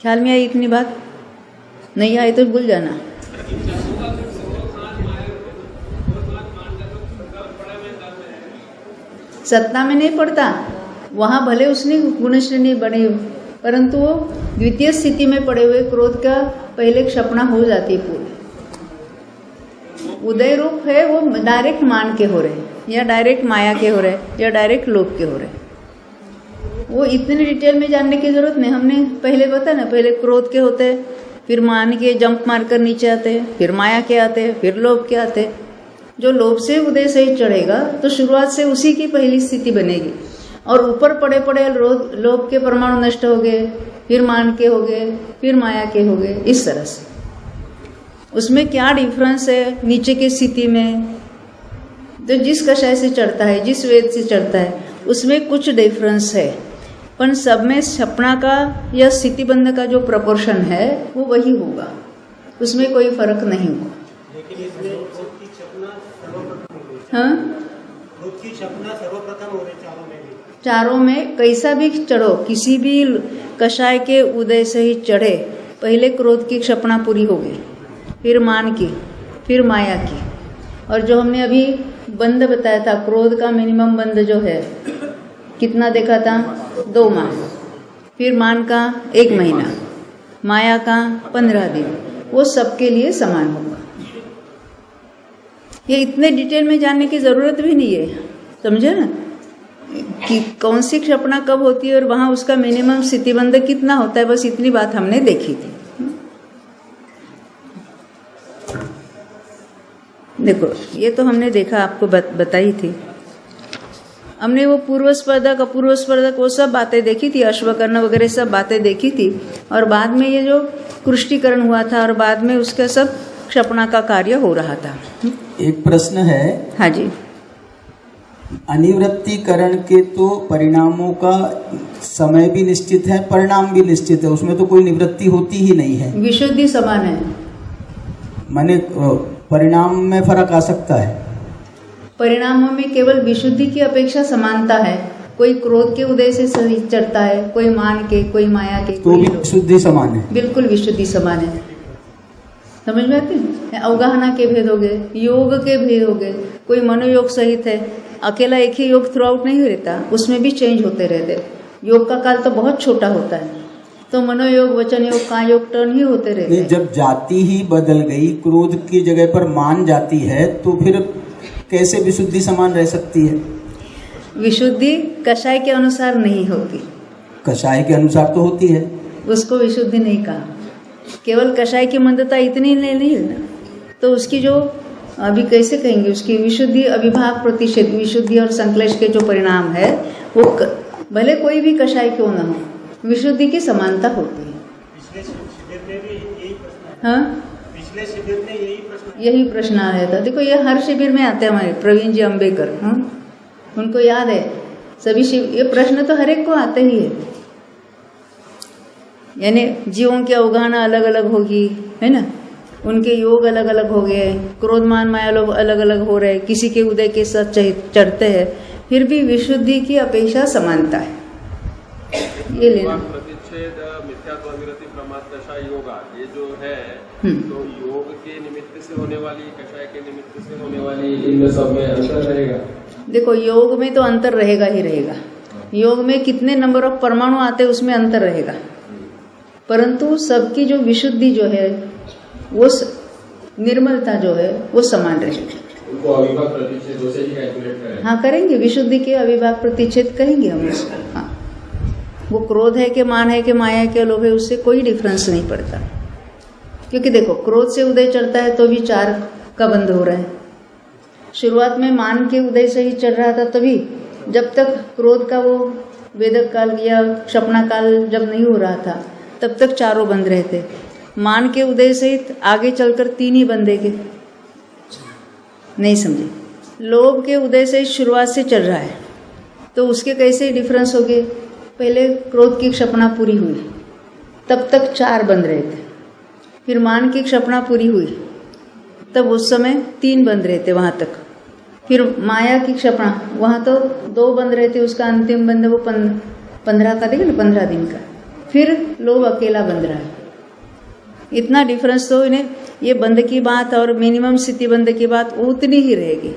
ख्याल में आई इतनी बात? नहीं आई तो भूल जाना। सत्ता में नहीं पड़ता, वहां भले उसने गुण श्रेणी बने हो, परंतु वो द्वितीय स्थिति में पड़े हुए क्रोध का पहले क्षपणा हो जाती है पूरी। उदय रूप है वो डायरेक्ट मान के हो रहे या डायरेक्ट माया के हो रहे या डायरेक्ट लोभ के हो रहे। वो इतने डिटेल में जानने की जरूरत नहीं, हमने पहले बताया ना, पहले क्रोध के होते हैं, फिर मान के जंप मारकर नीचे आते हैं, फिर माया के आते हैं, फिर लोभ के आते हैं। जो लोभ से उदय से ही चढ़ेगा तो शुरुआत से उसी की पहली स्थिति बनेगी, और ऊपर पड़े पड़े लोभ के परमाणु नष्ट हो गए, फिर मान के हो गए, फिर माया के हो गए, इस तरह से। उसमें क्या डिफरेंस है नीचे की स्थिति में, जो जिस कषाय से चढ़ता है, जिस वेद से चढ़ता है, उसमें कुछ डिफरेंस है, पर सब में क्षपणा का या स्थितिबंध का जो प्रपोर्शन है वो वही होगा, उसमें कोई फर्क नहीं होगा। लेकिन इसमें क्रोध की क्षपणा सर्वप्रथम हो रही है। हाँ, क्रोध की क्षपणा सर्वप्रथम हो रही चारों में भी। चारों में कैसा भी चढ़ो, किसी भी कषाय के उदय से ही चढ़े, पहले क्रोध की क्षपणा पूरी हो गई, फिर मान की, फिर माया की। और जो हमने अभी बंद बताया था, क्रोध का मिनिमम बंद जो है कितना देखा था, 2 माह, फिर मान का 1 महीना, माया का 15 दिन, वो सबके लिए समान होगा। ये इतने डिटेल में जानने की जरूरत भी नहीं है, समझे ना, कि कौन सी क्षपणा कब होती है और वहां उसका मिनिमम स्थितिबंध कितना होता है, बस इतनी बात हमने देखी थी। देखो ये तो हमने देखा, आपको बताई थी हमने, वो पूर्व स्पर्धक अपूर्व स्पर्धक वो सब बातें देखी थी, अश्वकर्ण वगैरह सब बातें देखी थी, और बाद में ये जो कृष्टीकरण हुआ था और बाद में उसका सब क्षपणा का कार्य हो रहा था। एक प्रश्न है। हाँ जी। अनिवृत्तिकरण के तो परिणामों का समय भी निश्चित है, परिणाम भी निश्चित है, उसमें तो कोई निवृत्ति होती ही नहीं है। विशुद्धि समान है, माने परिणाम में फर्क आ सकता है। परिणामों में केवल विशुद्धि की अपेक्षा समानता है, कोई क्रोध के उदय से चढ़ता है, कोई मान के, कोई माया के, तो भी विशुद्धि समान है। बिल्कुल विशुद्धि समान है, समझ में आते हैं। अवगाहना के भेद हो गए, योग के भेद हो गए, कोई मनोयोग सहित है, अकेला एक ही योग थ्रू आउट नहीं रहता, उसमें भी चेंज होते रहते। योग का काल तो बहुत छोटा होता है, तो मनोयोग, वचन योग, का योग टर्न ही होते रहते हैं। जब जाति ही बदल गई, क्रोध की जगह पर मान जाती है, तो फिर कैसे विशुद्धि समान रह सकती है? विशुद्धि कषाय के अनुसार नहीं होती। कषाय के अनुसार तो होती है, उसको विशुद्धि नहीं कहा। केवल कषाय की मंदता इतनी नहीं है ना, तो उसकी जो अभी कैसे कहेंगे, उसकी विशुद्धि, अविभाग, प्रतिषेध, विशुद्धि और संक्लेश के जो परिणाम है वो भले कोई भी कषाय क्यों न हो, विशुद्धि की समानता होती है। पिछले शिविर में भी यही प्रश्न, हाँ, पिछले शिविर में यही प्रश्न आ रहा था। देखो ये हर शिविर में आते हैं हमारे प्रवीण जी अम्बेकर, हाँ, उनको याद है सभी शिविर, ये प्रश्न तो हर एक को आते ही है। यानी जीवों की अवगाहना अलग अलग होगी, है ना, उनके योग अलग अलग हो गए, क्रोध मान माया लोग अलग अलग हो रहे, किसी के उदय के साथ चढ़ते हैं, फिर भी विशुद्धि की अपेक्षा समानता है। ये लेना प्रतिच्छेद, मिथ्यात्व, विरति, प्रमाद, दशा, योगा, ये जो है तो योग के निमित्त से होने वाली, कषाय के निमित्त से होने वाली, इन सब में अंतर रहेगा। देखो योग में तो अंतर रहेगा ही रहेगा, योग में कितने नंबर ऑफ परमाणु आते हैं उसमें अंतर रहेगा, परंतु सबकी जो विशुद्धि जो है, वो निर्मलता जो है वो समान रहेगी। उनको अविभाग प्रतिच्छेद से ही कैलकुलेट करें। हाँ करेंगे, विशुद्धि के अविभाग प्रतिच्छेद करेंगे हम उसको। हाँ, वो क्रोध है कि मान है कि माया है कि लोभ है, उससे कोई डिफरेंस नहीं पड़ता। क्योंकि देखो क्रोध से उदय चढ़ता है तो भी 4 का बंध हो रहा है, शुरुआत में मान के उदय से ही चल रहा था, तभी जब तक क्रोध का वो वेदक काल या क्षपना काल जब नहीं हो रहा था तब तक चारों बंद रहे थे। मान के उदय सहित आगे चलकर 3 ही बंधेंगे। नहीं समझे? लोभ के उदय से शुरुआत से चल रहा है तो उसके कैसे डिफरेंस हो गए? पहले क्रोध की क्षपना पूरी हुई तब तक 4 बंद रहे थे, फिर मान की क्षपना पूरी हुई तब उस समय 3 बंद रहे थे वहाँ तक, फिर माया की क्षपना वहाँ तो 2 बंद रहे थे, उसका अंतिम बंद वो 15 का देखिए ना, 15 दिन का, फिर लोभ अकेला बंद रहा है। इतना डिफरेंस तो इन्हें ये बंद की बात और मिनिमम स्थिति बंद की बात उतनी ही रहेगी।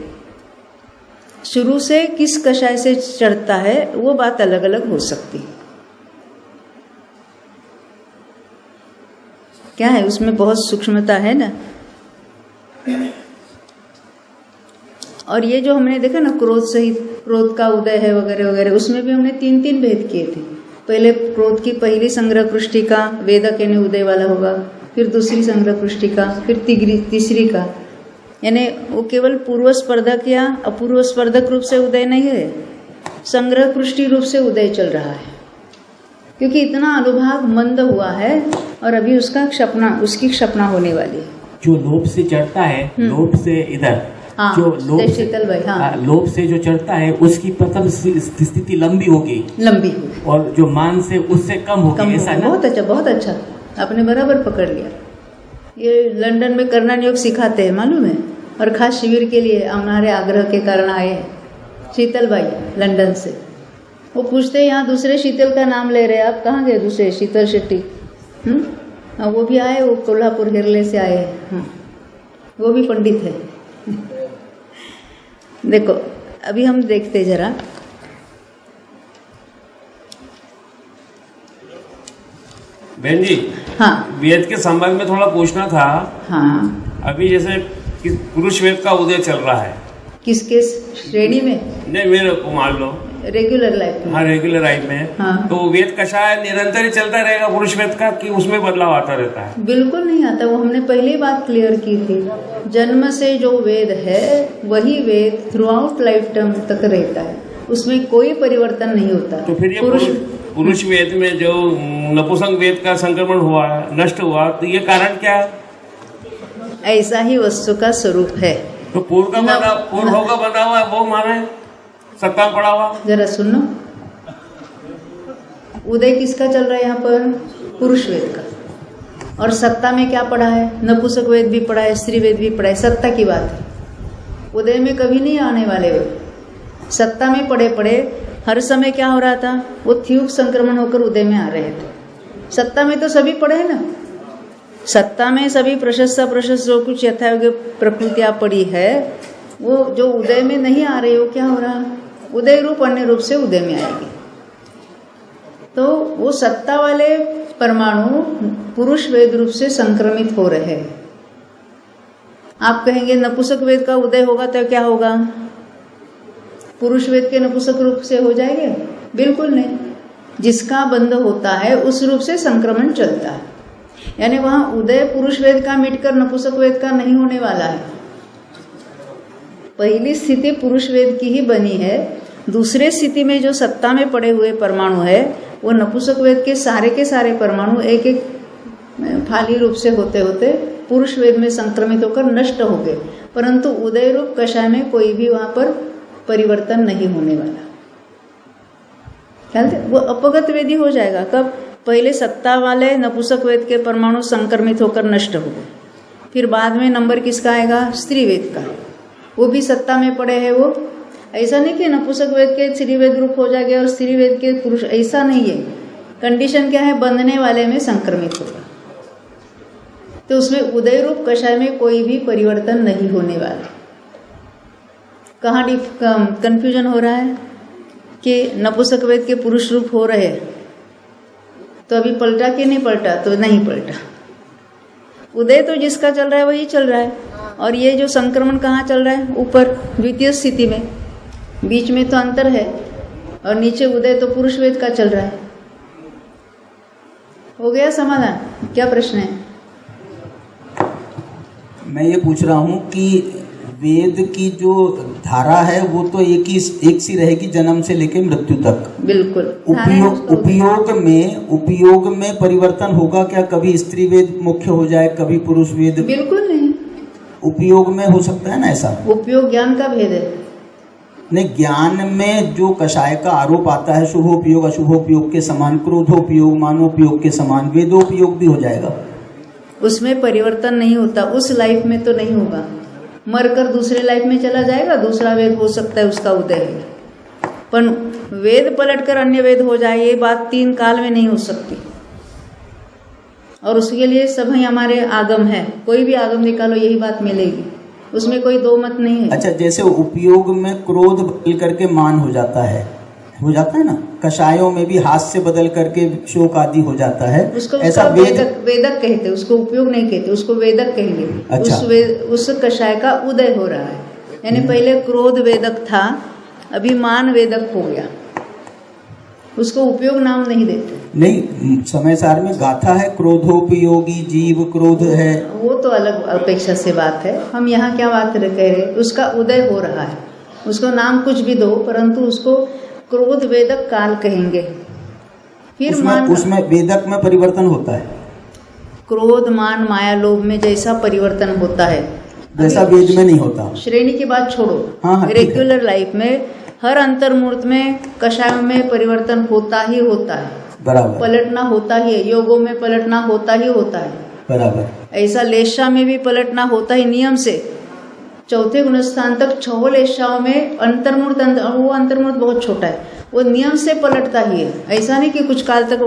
शुरू से किस कषाय से चढ़ता है वो बात अलग अलग हो सकती है। क्या है उसमें बहुत सूक्ष्मता है ना। और ये जो हमने देखा ना क्रोध सहित क्रोध का उदय है वगैरह वगैरह, उसमें भी हमने 3 भेद किए थे। पहले क्रोध की पहली संग्रह पृष्ठिका वेदक यानी उदय वाला होगा, फिर दूसरी संग्रह पृष्ठिका, फिर तीसरी का, यानी वो केवल पूर्व स्पर्धक या अपूर्व स्पर्धक रूप से उदय नहीं है, संग्रह पृष्ठि रूप से उदय चल रहा है, क्योंकि इतना अनुभाग मंद हुआ है और अभी उसकी क्षपना होने वाली है। जो लोभ से चढ़ता है, लोभ से इधर हाँ, जो लोभ शीतल भाई, हाँ, लोभ से जो चढ़ता है उसकी प्रथम स्थिति लंबी होगी, और जो मान से उससे कम होगी, ऐसा ना? बहुत अच्छा आपने बराबर पकड़ लिया। ये लंदन में करना योग सिखाते हैं मालूम है, और खास शिविर के लिए हमारे आग्रह के कारण आए हैं शीतल भाई लंदन से। वो पूछते हैं यहाँ दूसरे शीतल का नाम ले रहे हैं, आप कहाँ गए दूसरे शीतल शेट्टी? वो भी आए, वो कोल्हापुर हेरले से आए हैं, वो भी पंडित है। देखो अभी हम देखते जरा, बहन जी, हाँ, वेद के संबंध में थोड़ा पूछना था। हाँ, अभी जैसे पुरुष वेद का उदय चल रहा है, किसके श्रेणी में? नहीं, मेरे को मान लो रेगुलर लाइफ में। हाँ, रेगुलर लाइफ में। हाँ। तो वेद कषाय निरंतर ही चलता रहेगा पुरुष वेद का, कि उसमें बदलाव आता रहता है? बिल्कुल नहीं आता, वो हमने पहले ही बात क्लियर की थी। जन्म से जो वेद है वही वेद थ्रू आउट लाइफ टाइम तक रहता है, उसमें कोई परिवर्तन नहीं होता। तो फिर ये पुरुष वेद में जो नपुंसक वेद का संक्रमण हुआ, नष्ट हुआ, तो ये कारण क्या है? ऐसा ही वस्तु का स्वरूप है। तो पूर्व का बना हुआ वो माने सत्ता में पड़ा हुआ। जरा सुनो, उदय किसका चल रहा है यहाँ पर? पुरुष वेद का। और सत्ता में क्या पड़ा है? नपुंसक वेद भी पड़ा है, स्त्री वेद भी पड़ा है। सत्ता की बात है, उदय में कभी नहीं आने वाले वे। सत्ता में पड़े पड़े हर समय क्या हो रहा था? वो थ्यूक संक्रमण होकर उदय में आ रहे थे। सत्ता में तो सभी पड़े हैं ना, सत्ता में सभी प्रशस्त जो कुछ यथायोग्य प्रकृतियां पड़ी है, वो जो उदय में नहीं आ रही, वो क्या हो रहा? उदय रूप अन्य रूप से उदय में आएगी। तो वो सत्ता वाले परमाणु पुरुष वेद रूप से संक्रमित हो रहे हैं। आप कहेंगे नपुंसक वेद का उदय होगा तो क्या होगा? पुरुष वेद के नपुंसक रूप से हो जाएंगे? बिल्कुल नहीं। जिसका बंध होता है उस रूप से संक्रमण चलता है, यानी वहां उदय पुरुष वेद का मिटकर नपुंसक वेद का नहीं होने वाला है। पहली स्थिति पुरुष वेद की ही बनी है। दूसरे स्थिति में जो सत्ता में पड़े हुए परमाणु है, वो नपुंसक वेद के सारे परमाणु एक एक फाली रूप से होते होते पुरुष वेद में संक्रमित होकर नष्ट हो गए, परंतु उदय रूप कषाय में कोई भी वहां पर परिवर्तन नहीं होने वाला। ख्याल वो अपगत वेदी हो जाएगा। कब? पहले सत्ता वाले नपुंसक वेद के परमाणु संक्रमित होकर नष्ट हो गए, फिर बाद में नंबर किसका आएगा? स्त्री वेद का। वो भी सत्ता में पड़े हैं। वो ऐसा नहीं कि नपुंसक वेद के स्त्री वेद रूप हो जाएगा और स्त्री वेद के पुरुष, ऐसा नहीं है। कंडीशन क्या है? बंधने वाले में संक्रमित होगा, तो उसमें उदय रूप कषाय में कोई भी परिवर्तन नहीं होने वाला। कहाँ कंफ्यूजन हो रहा है कि नपुंसक वेद के पुरुष रूप हो रहे हैं, तो अभी पलटा कि नहीं पलटा? तो नहीं पलटा। उदय तो जिसका चल रहा है वही चल रहा है, और ये जो संक्रमण कहाँ चल रहा है? ऊपर द्वितीय स्थिति में, बीच में तो अंतर है, और नीचे उदय तो पुरुष वेद का चल रहा है। हो गया समाधान? क्या प्रश्न है? मैं ये पूछ रहा हूँ कि वेद की जो धारा है वो तो एक सी रहेगी जन्म से लेकर मृत्यु तक। बिल्कुल। उपयोग में परिवर्तन होगा क्या? कभी स्त्री वेद मुख्य हो जाए, कभी पुरुष वेद? बिल्कुल नहीं। उपयोग में हो सकता है ना ऐसा? उपयोग ज्ञान का भेद है। नहीं, ज्ञान में जो कषाय का आरोप आता है शुभोपयोग अशुभोपयोग के समान, क्रोधोपयोग मानोपयोग के समान, वेदोपयोग भी हो जाएगा। उसमें परिवर्तन नहीं होता, उस लाइफ में तो नहीं होगा। मरकर दूसरे लाइफ में चला जाएगा, दूसरा वेद हो सकता है उसका उदय है, पर वेद पलटकर अन्य वेद हो जाए ये बात 3 काल में नहीं हो सकती। और उसके लिए सब ही हमारे आगम है, कोई भी आगम निकालो यही बात मिलेगी, उसमें कोई दो मत नहीं है। अच्छा, जैसे उपयोग में क्रोध बदल करके मान हो जाता है ना, कषायों में भी हाथ से बदल करके शोक आदि हो जाता है, उसको ऐसा वेदक कहते, उसको उपयोग नहीं कहते, उसको वेदक कहेंगे। अच्छा। उस कषाय का उदय हो रहा है, यानी पहले क्रोध वेदक था, अभी मान वेदक हो गया, उसको उपयोग नाम नहीं देते। नहीं, समय सार में गाथा है क्रोधोपयोगी जीव क्रोध है, वो तो अलग अपेक्षा से बात है। हम यहाँ क्या बात कह रहे, उसका उदय हो रहा है, उसको नाम कुछ भी दो, परंतु उसको क्रोध वेदक काल कहेंगे। फिर उसमें वेदक में परिवर्तन होता है, क्रोध मान माया लोभ में जैसा परिवर्तन होता है वैसा वेद में नहीं होता। श्रेणी की बात छोड़ो, हाँ, रेगुलर लाइफ में हर अंतर्मूर्त में कषायों में परिवर्तन होता ही होता है, बराबर, पलटना होता ही है, योगों में पलटना होता ही होता है, बराबर। ऐसा लेशा में भी पलटना होता ही नियम से। चौथे गुणस्थान तक 6 लेशाओं में अंतर्मूर्त वो अंतर्मूर्त बहुत छोटा है, वो नियम से पलटता ही है। ऐसा नहीं कि कुछ काल तक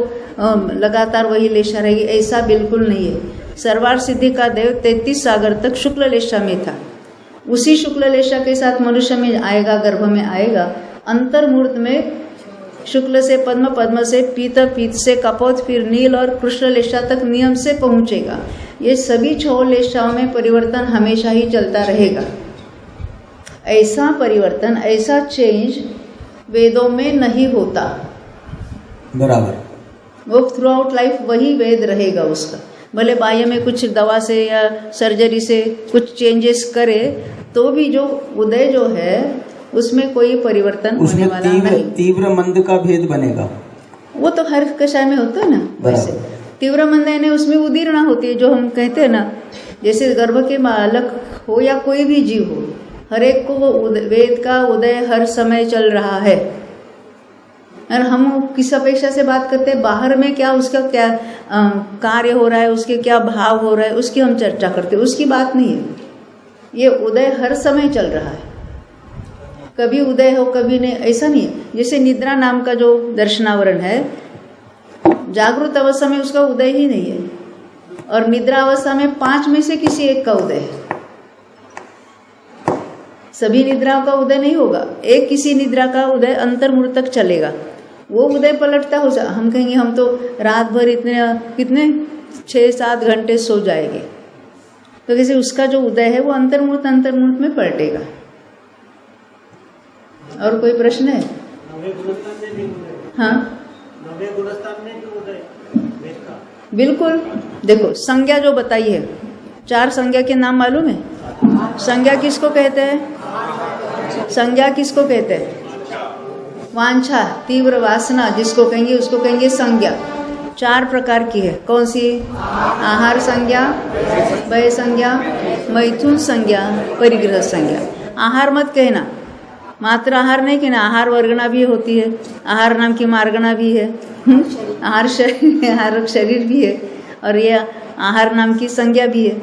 लगातार वही लेशा रहेगी, ऐसा बिल्कुल नहीं है। सर्वार सिद्धि का देव 33 सागर तक शुक्ल लेशा में था, उसी शुक्ल लेशा के साथ मनुष्य में आएगा, गर्भ में आएगा। अंतर्मूर्त में शुक्ल से पद्म, पद्म से पीत, पीत से कपोत, फिर नील और कृष्ण लेशा तक नियम से पहुंचेगा। ये सभी 6 लेशाओं में परिवर्तन हमेशा ही चलता रहेगा। ऐसा परिवर्तन, ऐसा चेंज वेदों में नहीं होता, बराबर। वो थ्रू आउट लाइफ वही वेद रहेगा उसका। भले बाह्य में कुछ दवा से या सर्जरी से कुछ चेंजेस करे, तो भी जो उदय जो है उसमें कोई परिवर्तन होने वाला नहीं। तीव्र मंद का भेद बनेगा, वो तो हर कषाय में होता है ना। वैसे तीव्र मंद यानी उसमें उदीर्णा होती है, जो हम कहते हैं ना, जैसे गर्भ के बालक हो या कोई भी जीव हो, हर एक को वो वेद का उदय हर समय चल रहा है। और हम किस अपेक्षा से बात करते हैं, बाहर में क्या उसका क्या कार्य हो रहा है, उसके क्या भाव हो रहा है, उसकी हम चर्चा करते हैं, उसकी बात नहीं है। ये उदय हर समय चल रहा है, कभी उदय हो कभी नहीं, ऐसा नहीं है। जैसे निद्रा नाम का जो दर्शनावरण है, जागृत अवस्था में उसका उदय ही नहीं है, और निद्रा अवस्था में 5 में से किसी एक का उदय है। सभी निद्राओं का उदय नहीं होगा, एक किसी निद्रा का उदय अंतर्मूर्त तक चलेगा, वो उदय पलटता हो। हम कहेंगे हम तो रात भर कितने 6-7 घंटे सो जाएंगे, तो कैसे उसका जो उदय है वो अंतर्मूर्त में पलटेगा। और कोई प्रश्न है? हाँ, बिल्कुल। देखो संज्ञा जो बताई है, 4 संज्ञा के नाम मालूम है? संज्ञा किसको कहते हैं? संज्ञा किसको कहते हैं? वांछा, तीव्र वासना जिसको कहेंगे उसको कहेंगे संज्ञा। 4 प्रकार की है। कौन सी? आहार संज्ञा, भय संज्ञा, मैथुन संज्ञा, परिग्रह संज्ञा। आहार मत कहना, मात्र आहार नहीं कहना, आहार वर्गना भी होती है, आहार नाम की मार्गना भी है, आहार शरीर भी है, और ये आहार नाम की संज्ञा भी है।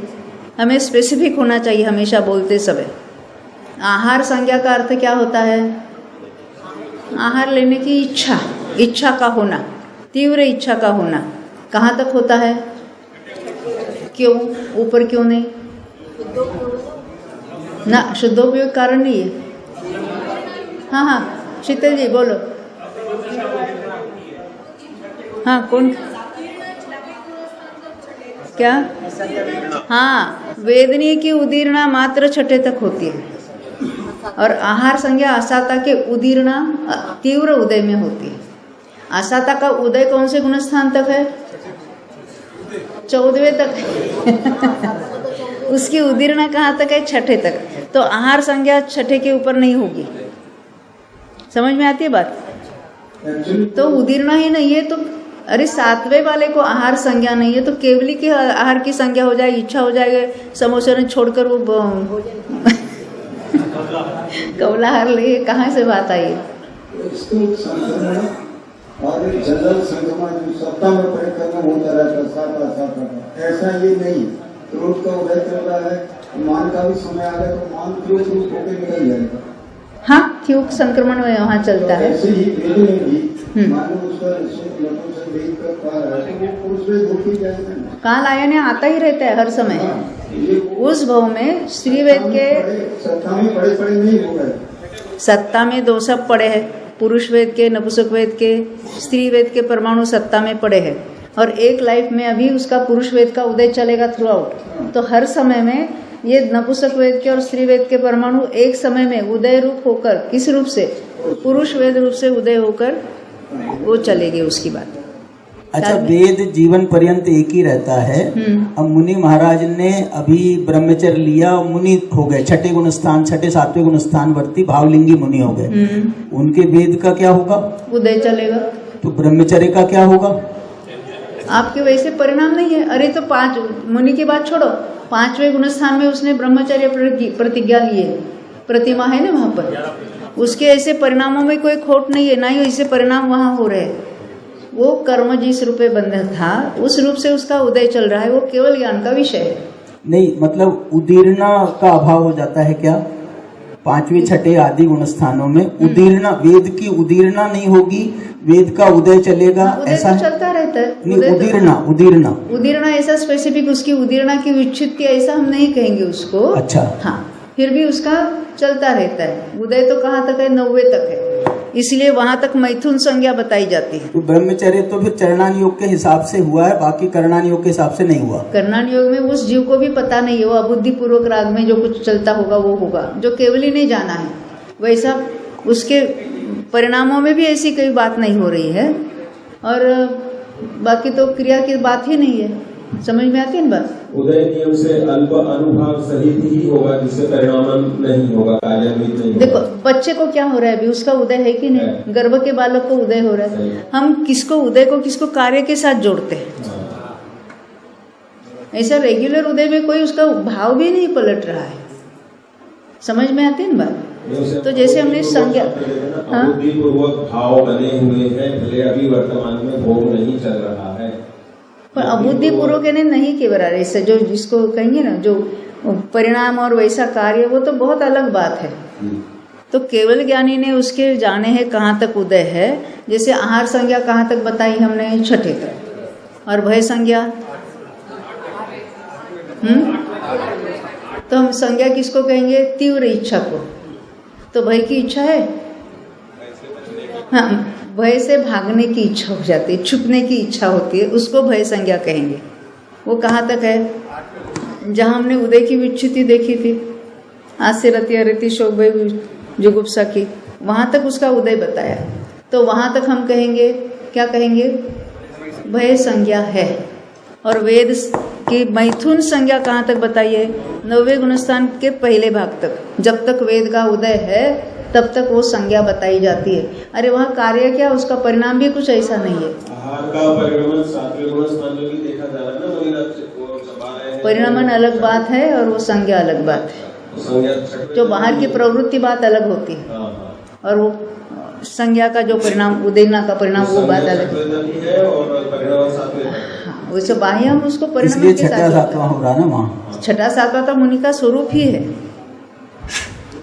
हमें स्पेसिफिक होना चाहिए हमेशा बोलते समय। आहार संज्ञा का अर्थ क्या होता है? आहार लेने की इच्छा का होना, तीव्र इच्छा का होना। कहाँ तक होता है? क्यों? ऊपर क्यों नहीं ना? शुद्धोपयोग कारण नहीं है। हाँ, शीतल जी बोलो। हाँ, कौन? क्या? हाँ, वेदनीय की उदीर्णा मात्र 6ठे तक होती है, और आहार संज्ञा आसाता के उदीर्णा तीव्र उदय में होती है। आसाता का उदय कौन से गुणस्थान तक है? 14वें तक उसकी उदीर्णा कहाँ तक है? छठे तक। तो आहार संज्ञा छठे के ऊपर नहीं होगी। समझ में आती है बात? तो उदीर्णा ही नहीं है तो अरे सातवें वाले को आहार संज्ञा नहीं है तो केवली के आहार की संज्ञा हो जाएगी, इच्छा हो जाएगा, समोसे छोड़कर वो कवलाहार ले, कहाँ से बात आई? और जनरल संक्रमण जो सप्ताह में परिक्रम होता रहता साथ ऐसा ये नहीं। क्रोध का उदय चल रहा है, मान का भी समय आ गया तो मान क्रोध रूप होकर निकल जाएगा। हाँ, क्यों संक्रमण में वहाँ चलता है। ऐसे ही वेद में भी मानो उसका काल आयन आता ही रहता है हर समय। उस भव में स्त्री वेद के सत्ता में दो सब पड़े हैं, पुरुष वेद के, नपुंसक वेद के, स्त्री वेद के परमाणु सत्ता में पड़े हैं। और एक लाइफ में अभी उसका पुरुष वेद का उदय चलेगा थ्रू आउट। तो हर समय में ये नपुंसक वेद के और स्त्री वेद के परमाणु एक समय में उदय रूप होकर, किस रूप से? पुरुष वेद रूप से उदय होकर वो चलेगी उसकी बात। अच्छा, वेद जीवन पर्यंत एक ही रहता है। अब मुनि महाराज ने अभी ब्रह्मचर्य लिया, मुनि हो गए, छठे गुण स्थान, छठे सातवें गुण स्थान वर्ती भावलिंगी मुनि हो गए। उनके वेद का क्या होगा? उदय चलेगा। तो ब्रह्मचर्य का क्या होगा? आपके वैसे परिणाम नहीं है। अरे तो 5 मुनि की बात छोड़ो, 5वें गुण स्थान में उसने ब्रह्मचर्य प्रतिज्ञा ली है, प्रतिमा है ना वहां पर, उसके ऐसे परिणामों में कोई खोट नहीं है, ना ही ऐसे परिणाम वहां हो रहे हैं। वो कर्म जिस रूपे बंधन था उस रूप से उसका उदय चल रहा है, वो केवल ज्ञान का विषय है। नहीं, मतलब उदीर्णा का अभाव हो जाता है क्या? 5वें छठे आदि गुण स्थानों में उदीर्णा, वेद की उदीर्णा नहीं होगी, वेद का उदय चलेगा, ऐसा तो चलता रहता है। उदीर्णा ऐसा स्पेसिफिक उसकी उदीर्णा की विच्छित्ति ऐसा हम नहीं कहेंगे उसको। अच्छा, हाँ, फिर भी उसका चलता रहता है। उदय तो कहाँ तक है? 9वें तक है, इसलिए वहां तक मैथुन संज्ञा बताई जाती है। तो ब्रह्मचर्य तो फिर चरणान योग के हिसाब से हुआ है, बाकी करणान योग के हिसाब से नहीं हुआ। करणान योग में उस जीव को भी पता नहीं है, वो अबुद्धि पूर्वक राग में जो कुछ चलता होगा वो होगा, जो केवल ही नहीं जाना है। वैसा उसके परिणामों में भी ऐसी कोई बात नहीं हो रही है। और बाकी तो क्रिया की बात ही नहीं है। समझ में आती है ना बात? उदय नियम से अल्प अनुभाव सहित ही होगा, जिससे परिणाम नहीं होगा, कार्यान्वित नहीं होगा। देखो बच्चे को क्या हो रहा है अभी, उसका उदय है कि नहीं? गर्भ के बालक को उदय हो रहा है। हम किसको उदय को किसको कार्य के साथ जोड़ते हैं। ऐसा रेगुलर उदय में कोई उसका भाव भी नहीं पलट रहा है। समझ में आती है ना बात? तो जैसे हमने संज्ञा बुद्धिपूर्वक भाव बने हुए हैं, भले अभी वर्तमान में भोग नहीं चल रहा है, पर अबुद्धि पूर्वक नहीं केवल आ रहे। इससे जो जिसको कहेंगे ना, जो परिणाम और वैसा कार्य, वो तो बहुत अलग बात है। तो केवल ज्ञानी ने उसके जाने हैं कहाँ तक उदय है। जैसे आहार संज्ञा कहाँ तक बताई हमने? छठे तक। और भय संज्ञा तो हम संज्ञा किसको कहेंगे? तीव्र इच्छा को। तो भय की इच्छा है, हाँ, भय से भागने की इच्छा हो जाती है, छुपने की इच्छा होती है, उसको भय संज्ञा कहेंगे। वो कहाँ तक है? जहाँ हमने उदय की विच्छित्ति देखी थी, आस्य रति अरति शोक भय जुगुप्सा की, वहाँ तक उसका उदय बताया। तो वहाँ तक हम कहेंगे, क्या कहेंगे? भय संज्ञा है। और वेद की मैथुन संज्ञा कहाँ तक बताई है? 9वें गुणस्थान के पहले भाग तक। जब तक वेद का उदय है तब तक वो संज्ञा बताई जाती है। अरे वहाँ कार्य क्या, उसका परिणाम भी कुछ ऐसा नहीं है। आहार का परिणाम 7वें गुणस्थान में भी देखा जा रहा है ना, परिणामन अलग बात है और वो संज्ञा अलग बात है। जो बाहर की प्रवृत्ति बात अलग होती है और वो संज्ञा का जो परिणाम, उदयना का परिणाम, वो बात अलग है। हाँ, वैसे बाह्य हम उसको परिणाम के साथ हो रहा है ना वहाँ। 6ठा 7वां तो मुनि का स्वरूप ही है,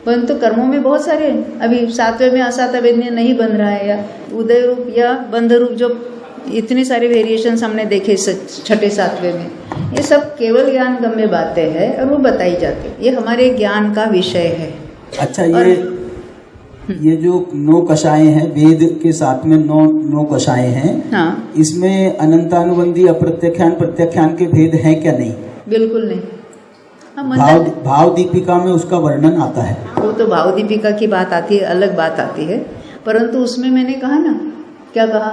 परंतु कर्मों में बहुत सारे अभी 7वें में असात वेदनीय नहीं बन रहा है, या उदय रूप या बंध रूप, जो इतने सारे वेरिएशंस हमने देखे 6ठे 7वें में, ये सब केवल ज्ञान गम्य बातें हैं और वो बताई जाती है। ये हमारे ज्ञान का विषय है। अच्छा, ये जो 9 कषाएं हैं, वेद के साथ में 9 कषाएं हैं। हाँ, इसमें अनंतानुबंधी अप्रत्याख्यान प्रत्याख्यान के भेद हैं क्या? नहीं, बिल्कुल नहीं। भाव दीपिका में उसका वर्णन आता है। वो तो भाव दीपिका की बात आती है, अलग बात आती है, परंतु उसमें मैंने कहा ना, क्या कहा?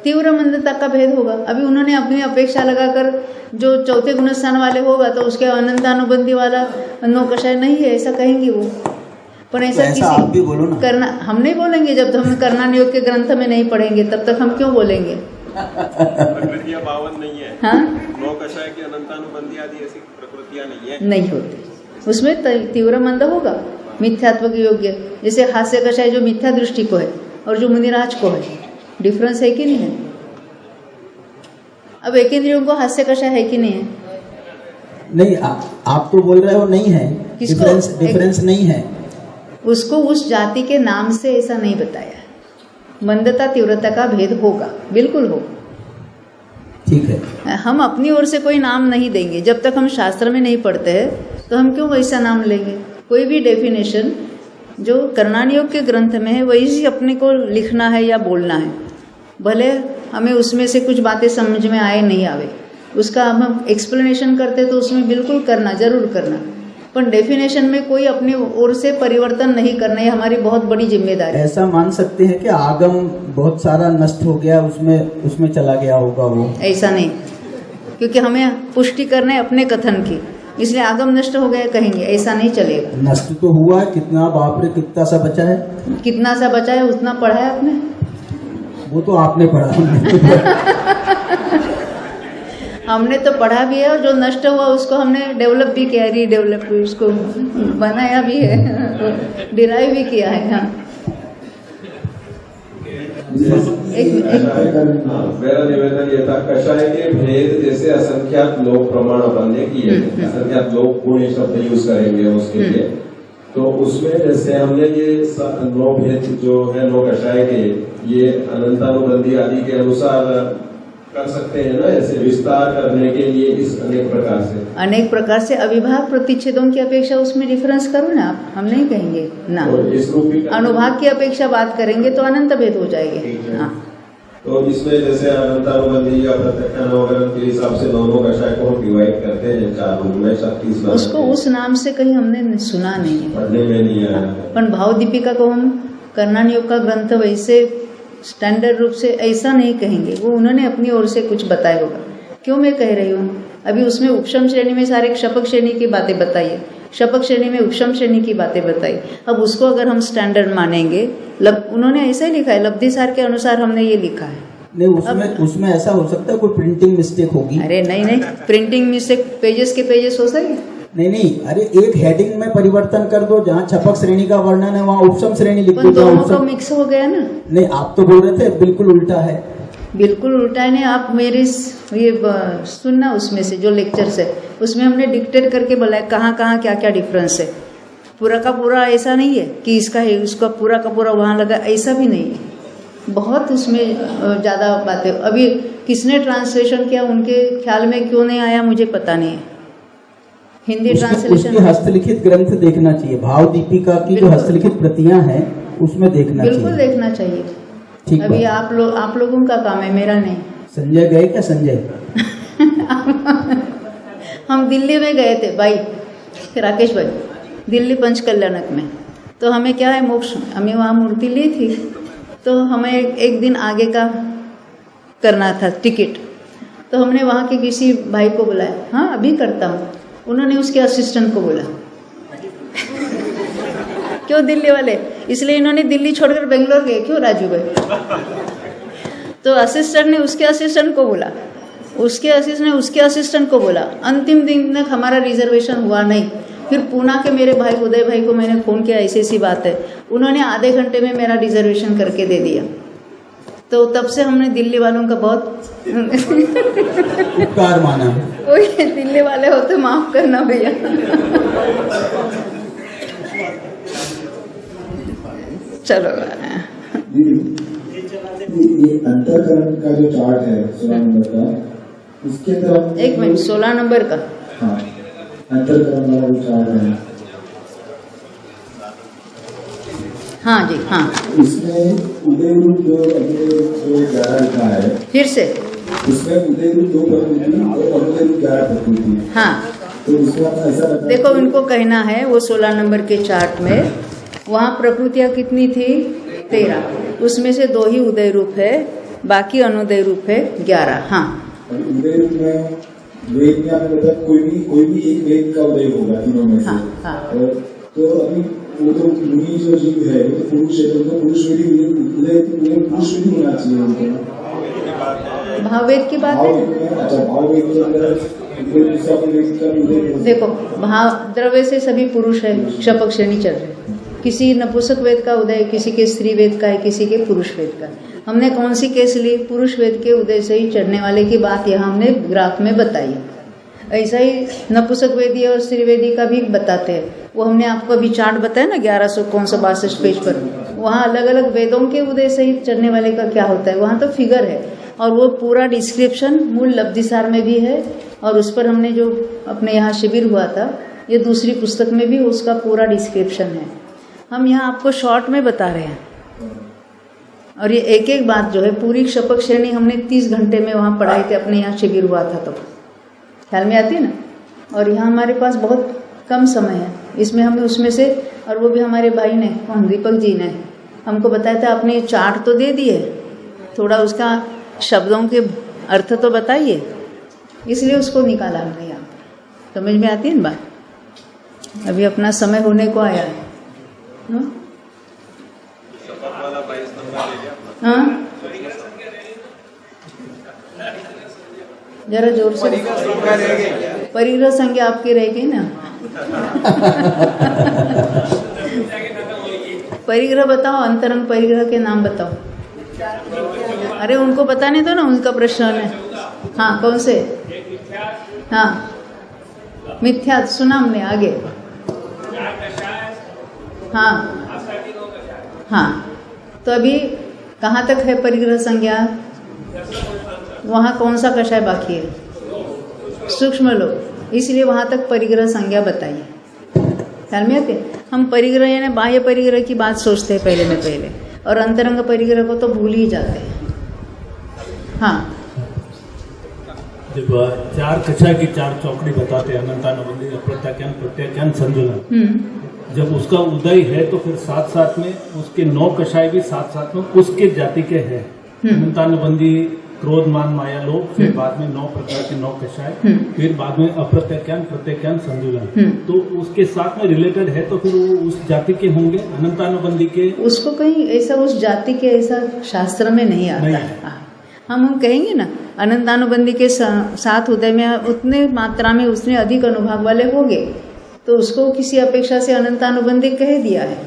तीव्र मंदता का भेद होगा। अभी उन्होंने अपनी अपेक्षा लगाकर जो चौथे गुणस्थान वाले होगा तो उसके अनंतानुबंधी वाला नौ कषाय नहीं है ऐसा कहेंगे वो। पर ऐसा तो आप भी बोलो ना। करना हम नहीं बोलेंगे, जब तक हम कर्णान योग के ग्रंथ में नहीं पढ़ेंगे तब तक हम क्यों बोलेंगे। प्रकृतियां 52 नहीं है। हाँ, 9 कषाय की अनंतानुबंधी आदि ऐसी प्रकृतियां नहीं है, नहीं होती। उसमें तीव्र मंद होगा, मिथ्यात्व के योग्य। जैसे हास्य कषाय जो मिथ्या दृष्टि को है और जो मुनिराज को है, डिफरेंस है कि नहीं है। अब एक इंद्रियों को हास्य कषाय है कि नहीं है। नहीं आप तो बोल रहे हो नहीं है, डिफरेंस नहीं है। उसको उस जाति के नाम से ऐसा नहीं बताया। मंदता तीव्रता का भेद होगा, बिल्कुल होगा। ठीक है, हम अपनी ओर से कोई नाम नहीं देंगे। जब तक हम शास्त्र में नहीं पढ़ते हैं तो हम क्यों वैसा नाम लेंगे। कोई भी डेफिनेशन जो कर्णान योग के ग्रंथ में है वही अपने को लिखना है या बोलना है। भले हमें उसमें से कुछ बातें समझ में आए नहीं आवे, उसका हम एक्सप्लेनेशन करते तो उसमें बिल्कुल करना, जरूर करना। पर डेफिनेशन में कोई अपनी ओर से परिवर्तन नहीं करना, ये हमारी बहुत बड़ी जिम्मेदारी है। ऐसा मान सकते हैं कि आगम बहुत सारा नष्ट हो गया, उसमें चला गया होगा वो। ऐसा नहीं, क्योंकि हमें पुष्टि करना है अपने कथन की, इसलिए आगम नष्ट हो गया कहेंगे, ऐसा नहीं चलेगा। नष्ट तो हुआ, कितना बाप रे कितना सा बचा है, कितना सा बचा है उतना पढ़ा है आपने, वो तो आपने पढ़ा। हमने तो पढ़ा भी है, और जो नष्ट हुआ उसको हमने डेवलप भी किया, रीडेवलप भी उसको बनाया भी है, डिराइव भी किया है। हाँ, मेरा निवेदन ये था, कषाय के भेद जैसे असंख्यात लोक प्रमाण बनने की है, असंख्यात लोक गुण शब्द यूज करेंगे उसके लिए, तो उसमें जैसे हमने ये 9 भेद जो है 9 कषाय के, ये अनंतानुबंधी आदि के अनुसार कर सकते हैं ना, ऐसे विस्तार करने के लिए इस अनेक प्रकार से अविभाग प्रतिच्छेदों की अपेक्षा उसमें डिफरेंस करो ना आप, हम नहीं कहेंगे ना। अनुभाग की अपेक्षा बात करेंगे तो अनंत भेद हो जाएंगे। हाँ, तो इसमें जैसे अनंतानुबंधी या प्रत्यक्षानुवरण के हिसाब से दोनों कषाय को हम डिवाइड करते हैं 4 रूप में, 36 उसको उस नाम से कहीं हमने सुना नहीं है, पढ़ने में नहीं आया। पर भाव दीपिका को हम कर्णान योग का ग्रंथ वैसे स्टैंडर्ड रूप से ऐसा नहीं कहेंगे, वो उन्होंने अपनी ओर से कुछ बताया होगा। क्यों मैं कह रही हूँ, अभी उसमें उपशम श्रेणी में सारे क्षपक श्रेणी की बातें बताई है, क्षपक श्रेणी में उपशम श्रेणी की बातें बताई। अब उसको अगर हम स्टैंडर्ड मानेंगे, उन्होंने ऐसा ही लिखा है, लब्धिसार के अनुसार हमने ये लिखा है। नहीं, उसमें ऐसा हो सकता है कोई प्रिंटिंग मिस्टेक होगी। अरे नहीं, प्रिंटिंग मिस्टेक पेजेस के पेजेस हो सके। नहीं, अरे एक हेडिंग में परिवर्तन कर दो, जहाँ छपक श्रेणी का वर्णन है वहाँ उपशम श्रेणी लिख दो। दोनों को मिक्स हो गया ना। नहीं, आप तो बोल रहे थे बिल्कुल उल्टा है। बिल्कुल उल्टा है नहीं, आप मेरी ये सुनना, उसमें से जो लेक्चर्स है उसमें हमने डिक्टेट करके बोला है कहाँ क्या क्या डिफरेंस है। पूरा का पूरा ऐसा नहीं है कि इसका है उसका पूरा का पूरा वहाँ लगा, ऐसा भी नहीं है। बहुत उसमें ज़्यादा बातें, अभी किसने ट्रांसलेशन किया उनके ख्याल में क्यों नहीं आया मुझे पता नहीं है। हिंदी ट्रांसलेशन, हस्तलिखित ग्रंथ देखना चाहिए, भाव दीपिका की जो हस्तलिखित प्रतियां हैं उसमें देखना चाहिए, बिल्कुल देखना चाहिए। ठीक, अभी आप लोगों का काम है, मेरा नहीं। संजय गए क्या? संजय हम दिल्ली में गए थे भाई, राकेश भाई, दिल्ली पंचकल्याणक में। तो हमें क्या है, मोक्ष, हमें वहाँ मूर्ति ली थी, तो हमें एक दिन आगे का करना था टिकट। तो हमने वहाँ के किसी भाई को बुलाया, हाँ अभी करता हूँ। उन्होंने उसके असिस्टेंट को बोला क्यों दिल्ली वाले, इसलिए इन्होंने दिल्ली छोड़कर बेंगलोर गए, क्यों राजू भाई। तो असिस्टेंट ने उसके असिस्टेंट को बोला, उसके असिस्टेंट ने उसके असिस्टेंट को बोला। अंतिम दिन तक हमारा रिजर्वेशन हुआ नहीं। फिर पूना के मेरे भाई उदय भाई को मैंने फ़ोन किया, ऐसी बात है। उन्होंने आधे घंटे में मेरा रिजर्वेशन करके दे दिया। तो तब से हमने दिल्ली वालों का बहुत उपकार माना। कोई दिल्ली वाले हो तो माफ करना भैया। चलो ये अंतरकरण का जो चार्ट है 16 नंबर का, इसके अंदर एक मिनट, 16 नंबर का, हाँ अंतरकरण वाला जो चार्ट है, हाँ जी, हाँ, इसमें उदय रूप जो 11 लिखा है, फिर से इसमें उदय रूप 2 प्रकृति और अनुदय रूप 11 प्रकृति। हाँ, तो इसमें ऐसा लगता है, देखो इनको कहना है वो 16 नंबर के चार्ट में, वहाँ प्रकृतियाँ कितनी थी? 13, उसमें से 2 ही उदय रूप है, बाकी अनुदय रूप है 11। हाँ, उदय रूप में वेद में आपने बताया कोई भी एक वेद का उदय होगा तीनों में से। हाँ। तो अभी वो तो मुनि जो जीव है वो तो पुरुष है, तो पुरुष वेदी उदय पुरुष वेदी होना चाहिए उनको। भाववेद की बात है। अच्छा, भाववेद के अंदर देखो, भाव द्रव्य से सभी पुरुष है, क्षपक श्रेणी चल रही है। किसी नपुंसक वेद का उदय, किसी के स्त्री वेद का है, किसी के पुरुष वेद का। हमने कौन सी केस ली? पुरुष वेद के उदय से ही चढ़ने वाले की बात यहाँ हमने ग्राफ में बताई है। ऐसा ही नपुंसक वेदी और स्त्री वेदी का भी बताते हैं। वो हमने आपको अभी चार्ट बताया ना 1162 पेज पर, वहाँ अलग अलग वेदों के उदय से ही चढ़ने वाले का क्या होता है, वहाँ तो फिगर है और वो पूरा डिस्क्रिप्शन मूल लब्धिसार में भी है। और उस पर हमने जो अपने यहाँ शिविर हुआ था, ये दूसरी पुस्तक में भी उसका पूरा डिस्क्रिप्शन है। हम यहाँ आपको शॉर्ट में बता रहे हैं। और ये एक एक बात जो है, पूरी क्षपक श्रेणी हमने 30 घंटे में वहाँ पढ़ाई थे, अपने यहाँ शिविर हुआ था, तो ख्याल में आती है ना। और यहाँ हमारे पास बहुत कम समय है, इसमें हमें उसमें से, और वो भी हमारे भाई ने, कौन, दीपक जी ने हमको बताया था, आपने चार्ट तो दे दिए, थोड़ा उसका शब्दों के अर्थ तो बताइए, इसलिए उसको निकाला हमने यहाँ पर। समझ में आती है ना बात। अभी अपना समय होने को आया है। हाँ, जरा जोर से। परिग्रह संज्ञा आपकी रहेगी ना। परिग्रह बताओ, अंतरंग परिग्रह के नाम बताओ। अरे उनको बताने दो ना, उनका प्रश्न है। हाँ, कौन से? हाँ, मिथ्या सुना हमने, आगे। हाँ हाँ, तो अभी कहाँ तक है परिग्रह संज्ञा? वहाँ कौन सा कषाय बाकी है? सूक्ष्म लोक, इसलिए वहाँ तक परिग्रह संज्ञा बताइए। ख्याल में आते? हम परिग्रह यानी बाह्य परिग्रह की बात सोचते हैं पहले में पहले, और अंतरंग परिग्रह को तो भूल ही जाते हैं। हाँ, जब 4 कषाय की 4 चौकड़ी बताते हैं, अनंतानुबंधी, अप्रत्याख्यान, प्रत्याख्यान, संजुलन, जब उसका उदय है तो फिर साथ साथ में उसके 9 कषाय भी साथ साथ में उसके जाति के हैं। अनंतानुबंधी, क्रोध, मान, माया, लोभ, फिर बाद में 9 प्रकार के 9 कषाय, फिर बाद में अप्रत्याख्यान, प्रत्याख्यान, संजुलन, तो उसके साथ में रिलेटेड है, तो फिर वो उस जाति के होंगे अनंतानुबंधी के। उसको कहीं ऐसा उस जाति के ऐसा शास्त्र में नहीं आता है। हम कहेंगे ना, अनंतानुबंधी के साथ उदय में उतने मात्रा में उसने अधिक अनुभाग वाले होंगे, तो उसको किसी अपेक्षा से अनंतानुबंधी कह दिया है,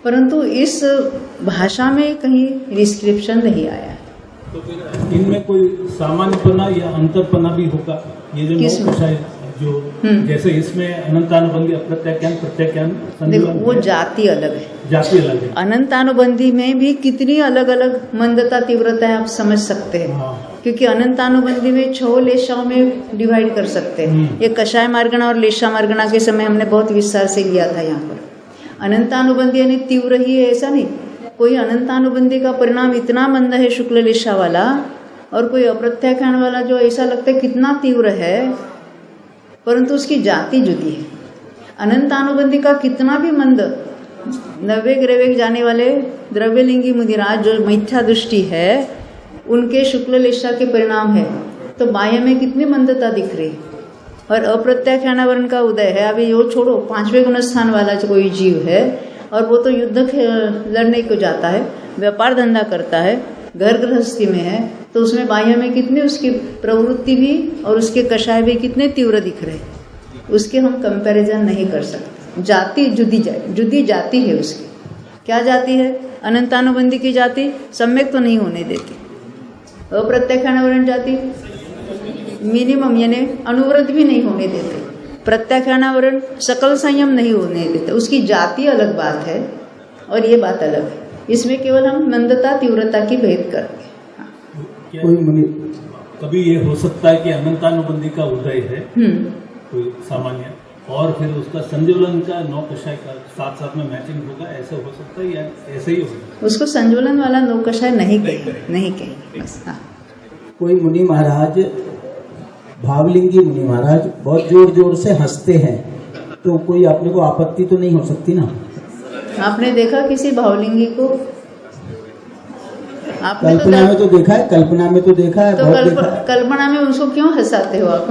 परंतु इस भाषा में कहीं डिस्क्रिप्शन नहीं आया है। तो फिर इनमें कोई सामान्यपना या अंतरपना भी होगा? ये जो जो जैसे इसमें अनंतानुबंधी, अप्रत्याख्यान, प्रत्याख्यान, देखो वो जाति अलग है, जाति अलग है। अनंतानुबंधी में भी कितनी अलग अलग मंदता तीव्रता है आप समझ सकते हैं। क्योंकि अनंतानुबंधी में 6 लेशाओं में डिवाइड कर सकते हैं। ये कषाय मार्गणा और लेशा मार्गणा के समय हमने बहुत विस्तार से लिया था। यहाँ पर अनंतानुबंधी यानी तीव्र ही है ऐसा नहीं, कोई अनंतानुबंधी का परिणाम इतना मंद है शुक्ल लेशा वाला, और कोई अप्रत्याख्यान वाला जो ऐसा लगता है कितना तीव्र है, परंतु उसकी जाति जुदी है। अनंतानुबंधी का कितना भी मंद, नवेग रेवेग जाने वाले द्रव्यलिंगी मुदिराज जो मिथ्या दृष्टि है, उनके शुक्ल लेशा के परिणाम है, तो बाह्य में कितनी मंदता दिख रही। और अप्रत्याख्यान वर्ण का उदय है, अभी वो छोड़ो, 5वें गुण स्थान वाला जो कोई जीव है, और वो तो युद्ध लड़ने को जाता है, व्यापार धंधा करता है, घर गृहस्थी में है, तो उसमें बाह्य में कितनी उसकी प्रवृत्ति भी और उसके कषाय भी कितने तीव्र दिख रहे, उसके हम कंपैरिजन नहीं कर सकते। जाति जुदी जाति है उसकी। क्या जाति है? अनंतानुबंधी की जाति सम्यक तो नहीं होने देती। अप्रत्याख्यान वर्ण जाति मिनिमम यानी अनुव्रत भी नहीं होने देते। प्रत्याख्यान वर्ण सकल संयम नहीं होने देते। उसकी जाति अलग बात है और ये बात अलग है। इसमें केवल हम मंदता तीव्रता की भेद करते हैं। कोई कभी ये हो सकता है कि अनंतानुबंधी का उदय है कोई सामान्य, और फिर उसका संजुलन का 9 कषाय का साथ साथ में मैचिंग होगा, ऐसा हो सकता है या ऐसे ही होगा? उसको संजुलन वाला 9 कषाय नहीं कहेंगे बस। हाँ, कोई मुनि महाराज, भावलिंगी मुनि महाराज बहुत जोर जोर से हंसते हैं, तो कोई अपने को आपत्ति तो नहीं हो सकती ना? आपने देखा किसी भावलिंगी को? आपने कल्पना में तो देखा है, कल्पना में तो देखा है, तो बहुत देखा है। कल्पना में उसको क्यों हंसाते हो आप?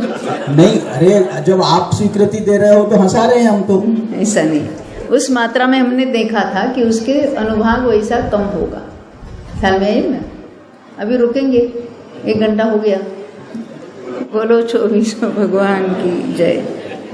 नहीं, अरे जब आप स्वीकृति दे रहे हो तो हंसा रहे हैं हम तो। ऐसा नहीं, उस मात्रा में हमने देखा था कि उसके अनुभाग वैसा कम होगा। ख्याल में आई ना? अभी रुकेंगे, 1 घंटा हो गया। बोलो 24 भगवान की जय।